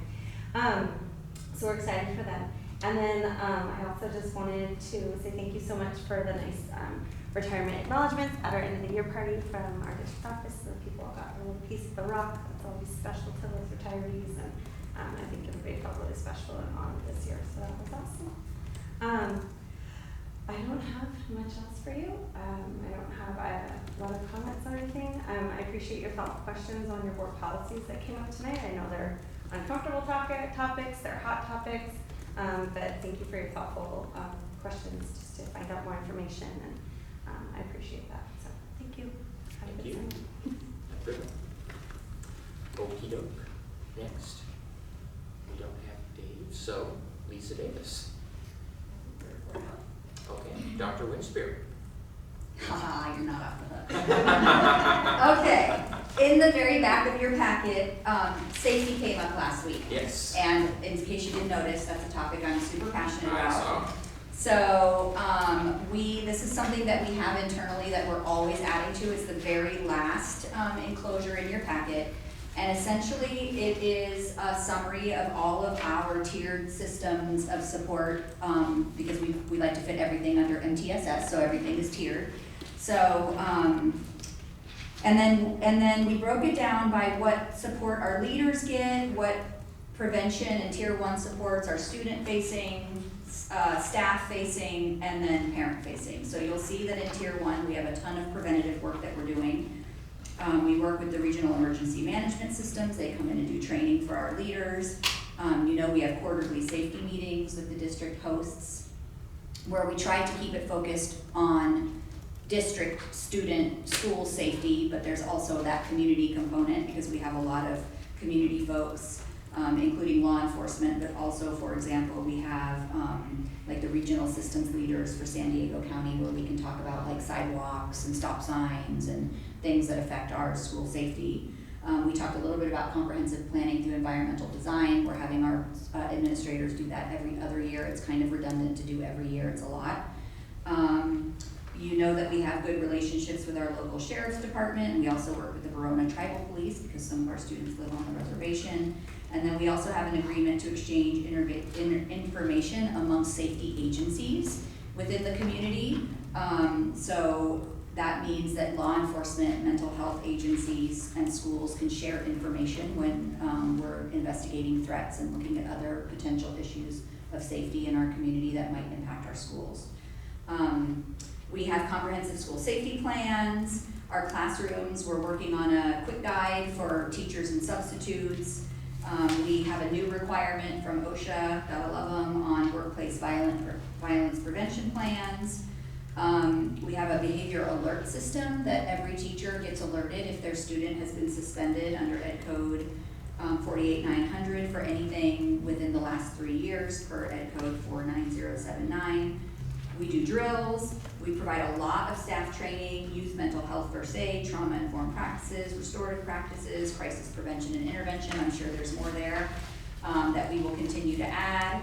So we're excited for that. And then I also just wanted to say thank you so much for the nice retirement acknowledgements at our end of the year party from our district office. The people got a little piece of the rock. That's always special to those retirees, and I think everybody felt really special and honored this year, so that was awesome. I don't have much else for you. I don't have a lot of comments or anything. I appreciate your thoughtful questions on your board policies that came up tonight. I know they're uncomfortable topics, they're hot topics, but thank you for your thoughtful questions just to find out more information, and I appreciate that. So thank you. Have a good time. Good. Okey-doke. Next. We don't have Dave, so Lisa Davis. Okay, Dr. Winspear. Haha, you're not off the hook. Okay, in the very back of your packet, safety came up last week. Yes. And in case you didn't notice, that's a topic I'm super passionate I about. saw. So this is something that we have internally that we're always adding to. It's the very last enclosure in your packet. And essentially, it is a summary of all of our tiered systems of support, because we like to fit everything under MTSS, so everything is tiered. So, and then we broke it down by what support our leaders get, what prevention and tier 1 supports are student-facing, staff-facing, and then parent-facing. So you'll see that in tier 1, we have a ton of preventative work that we're doing. We work with the regional emergency management systems. They come in and do training for our leaders. We have quarterly safety meetings that the district hosts, where we try to keep it focused on district, student, school safety, but there's also that community component because we have a lot of community folks, including law enforcement, but also, for example, we have like the regional systems leaders for San Diego County, where we can talk about like sidewalks and stop signs and things that affect our school safety. We talked a little bit about comprehensive planning through environmental design. We're having our administrators do that every other year. It's kind of redundant to do every year. It's a lot. You know that we have good relationships with our local sheriff's department. We also work with the Verona Tribal Police because some of our students live on the reservation. And then we also have an agreement to exchange information amongst safety agencies within the community. So that means that law enforcement, mental health agencies, and schools can share information when we're investigating threats and looking at other potential issues of safety in our community that might impact our schools. We have comprehensive school safety plans. Our classrooms, we're working on a quick guide for teachers and substitutes. We have a new requirement from OSHA, gotta love them, on workplace violence prevention plans. We have a behavior alert system that every teacher gets alerted if their student has been suspended under Ed Code 48900 for anything within the last 3 years per Ed Code 49079. We do drills. We provide a lot of staff training, youth mental health first aid, trauma-informed practices, restorative practices, crisis prevention and intervention. I'm sure there's more there that we will continue to add.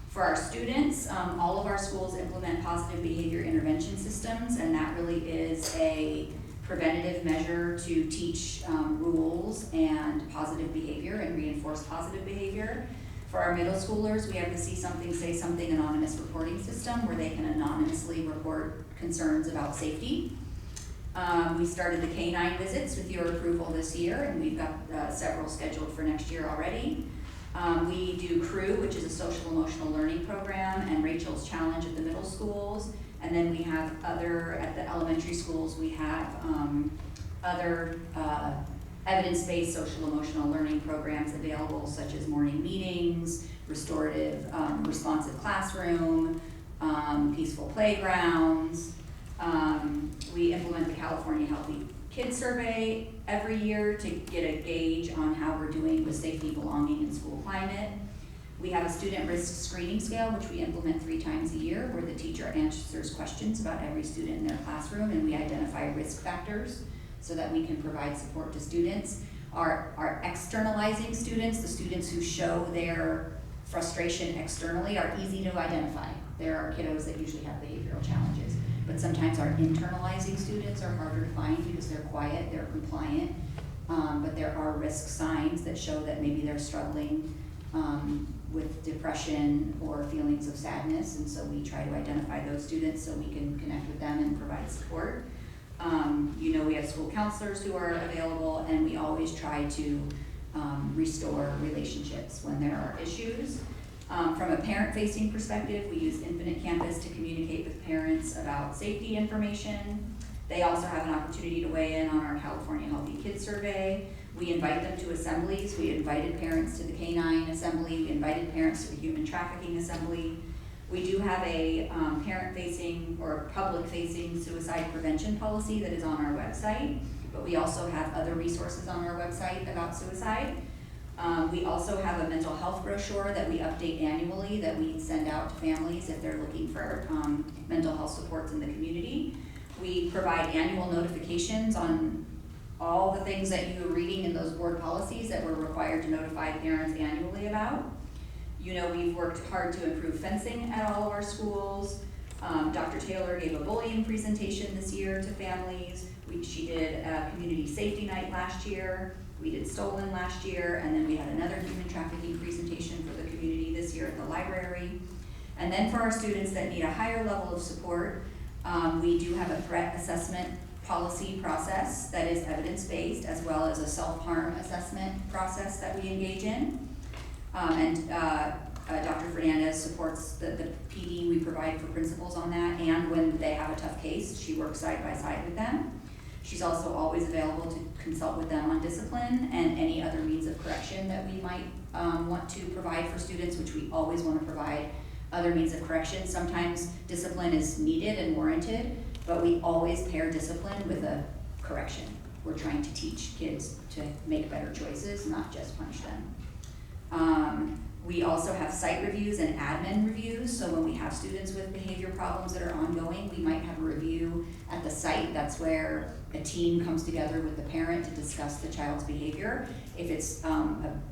For our students, all of our schools implement positive behavior intervention systems, and that really is a preventative measure to teach rules and positive behavior and reinforce positive behavior. For our middle schoolers, we have the See Something, Say Something anonymous reporting system where they can anonymously report concerns about safety. We started the K-9 visits with your approval this year, and we've got several scheduled for next year already. We do CREW, which is a social emotional learning program, and Rachel's Challenge at the middle schools. And then we have at the elementary schools, we have other evidence-based social emotional learning programs available, such as morning meetings, restorative, responsive classroom, peaceful playgrounds. We implement the California Healthy Kids Survey every year to get a gauge on how we're doing with safety, belonging, and school climate. We have a student risk screening scale, which we implement 3 times a year, where the teacher answers questions about every student in their classroom, and we identify risk factors so that we can provide support to students. Our externalizing students, the students who show their frustration externally, are easy to identify. There are kiddos that usually have behavioral challenges, but sometimes our internalizing students are harder to find because they're quiet, they're compliant, but there are risk signs that show that maybe they're struggling with depression or feelings of sadness, and so we try to identify those students so we can connect with them and provide support. We have school counselors who are available, and we always try to restore relationships when there are issues. From a parent-facing perspective, we use Infinite Campus to communicate with parents about safety information. They also have an opportunity to weigh in on our California Healthy Kids Survey. We invite them to assemblies. We invited parents to the K-9 assembly. We invited parents to the human trafficking assembly. We do have a parent-facing or public-facing suicide prevention policy that is on our website, but we also have other resources on our website about suicide. We also have a mental health brochure that we update annually that we send out to families if they're looking for mental health supports in the community. We provide annual notifications on all the things that you are reading in those board policies that we're required to notify parents annually about. We've worked hard to improve fencing at all of our schools. Dr. Taylor gave a bullying presentation this year to families. She did a community safety night last year. We did Stolen last year, and then we had another human trafficking presentation for the community this year at the library. And then for our students that need a higher level of support, we do have a threat assessment policy process that is evidence-based, as well as a self-harm assessment process that we engage in. Dr. Fernandez supports the PD we provide for principals on that, and when they have a tough case, she works side by side with them. She's also always available to consult with them on discipline and any other means of correction that we might want to provide for students, which we always want to provide other means of correction. Sometimes discipline is needed and warranted, but we always pair discipline with a correction. We're trying to teach kids to make better choices, not just punish them. We also have site reviews and admin reviews, so when we have students with behavior problems that are ongoing, we might have a review at the site. That's where a team comes together with the parent to discuss the child's behavior. If it's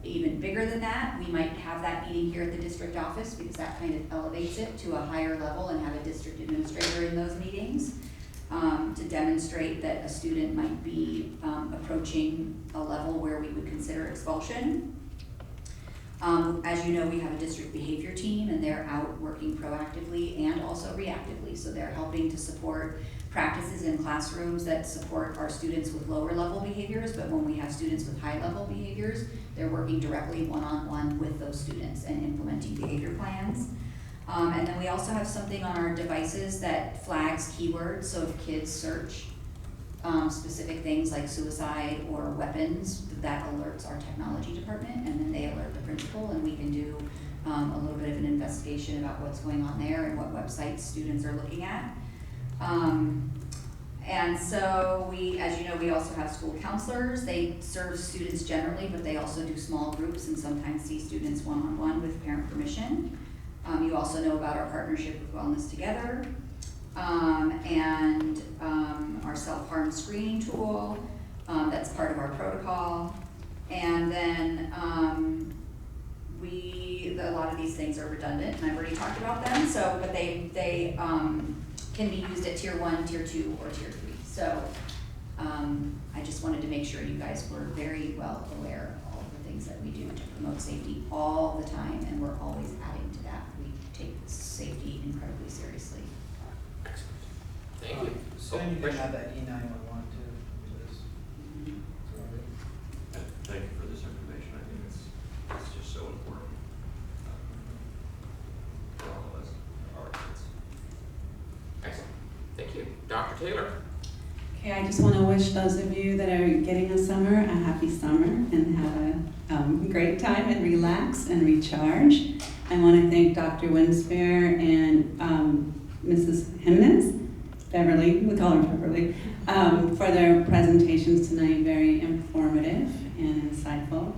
even bigger than that, we might have that meeting here at the district office, because that kind of elevates it to a higher level, and have a district administrator in those meetings to demonstrate that a student might be approaching a level where we would consider expulsion. As you know, we have a district behavior team, and they're out working proactively and also reactively. So they're helping to support practices in classrooms that support our students with lower level behaviors, but when we have students with high level behaviors, they're working directly one-on-one with those students and implementing behavior plans. And then we also have something on our devices that flags keywords. So if kids search specific things like suicide or weapons, that alerts our technology department, and then they alert the principal, and we can do a little bit of an investigation about what's going on there and what websites students are looking at. And so we, as you know, we also have school counselors. They serve students generally, but they also do small groups and sometimes see students one-on-one with parent permission. You also know about our partnership with Wellness Together. and our self-harm screening tool, that's part of our protocol. And then a lot of these things are redundant, and I've already talked about them, so, but they can be used at tier 1, tier 2, or tier 3. So I just wanted to make sure you guys were very well aware of all the things that we do to promote safety all the time, and we're always adding to that. We take safety incredibly seriously. Excellent. Thank you. So you can question? have that E911 too, please. Thank you for this information. I think it's just so important for all of us, our kids. Excellent. Thank you. Dr. Taylor? Okay, I just want to wish those of you that are getting a summer a happy summer and have a great time and relax and recharge. I want to thank Dr. Winspear and Mrs. Jimenez, Beverly, we call her Beverly, for their presentations tonight, very informative and insightful.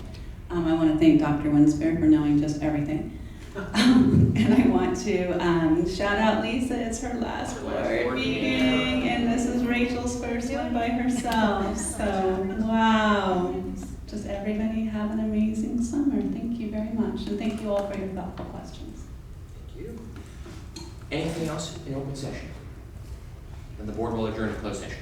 I want to thank Dr. Winspear for knowing just everything. And I want to shout out Lisa, it's her last board meeting, and this is Rachel's first one by herself. So, wow. Just everybody have an amazing summer. Thank you very much. And thank you all for your thoughtful questions. Thank you. Anything else in open session? Then the board will adjourn to closed session.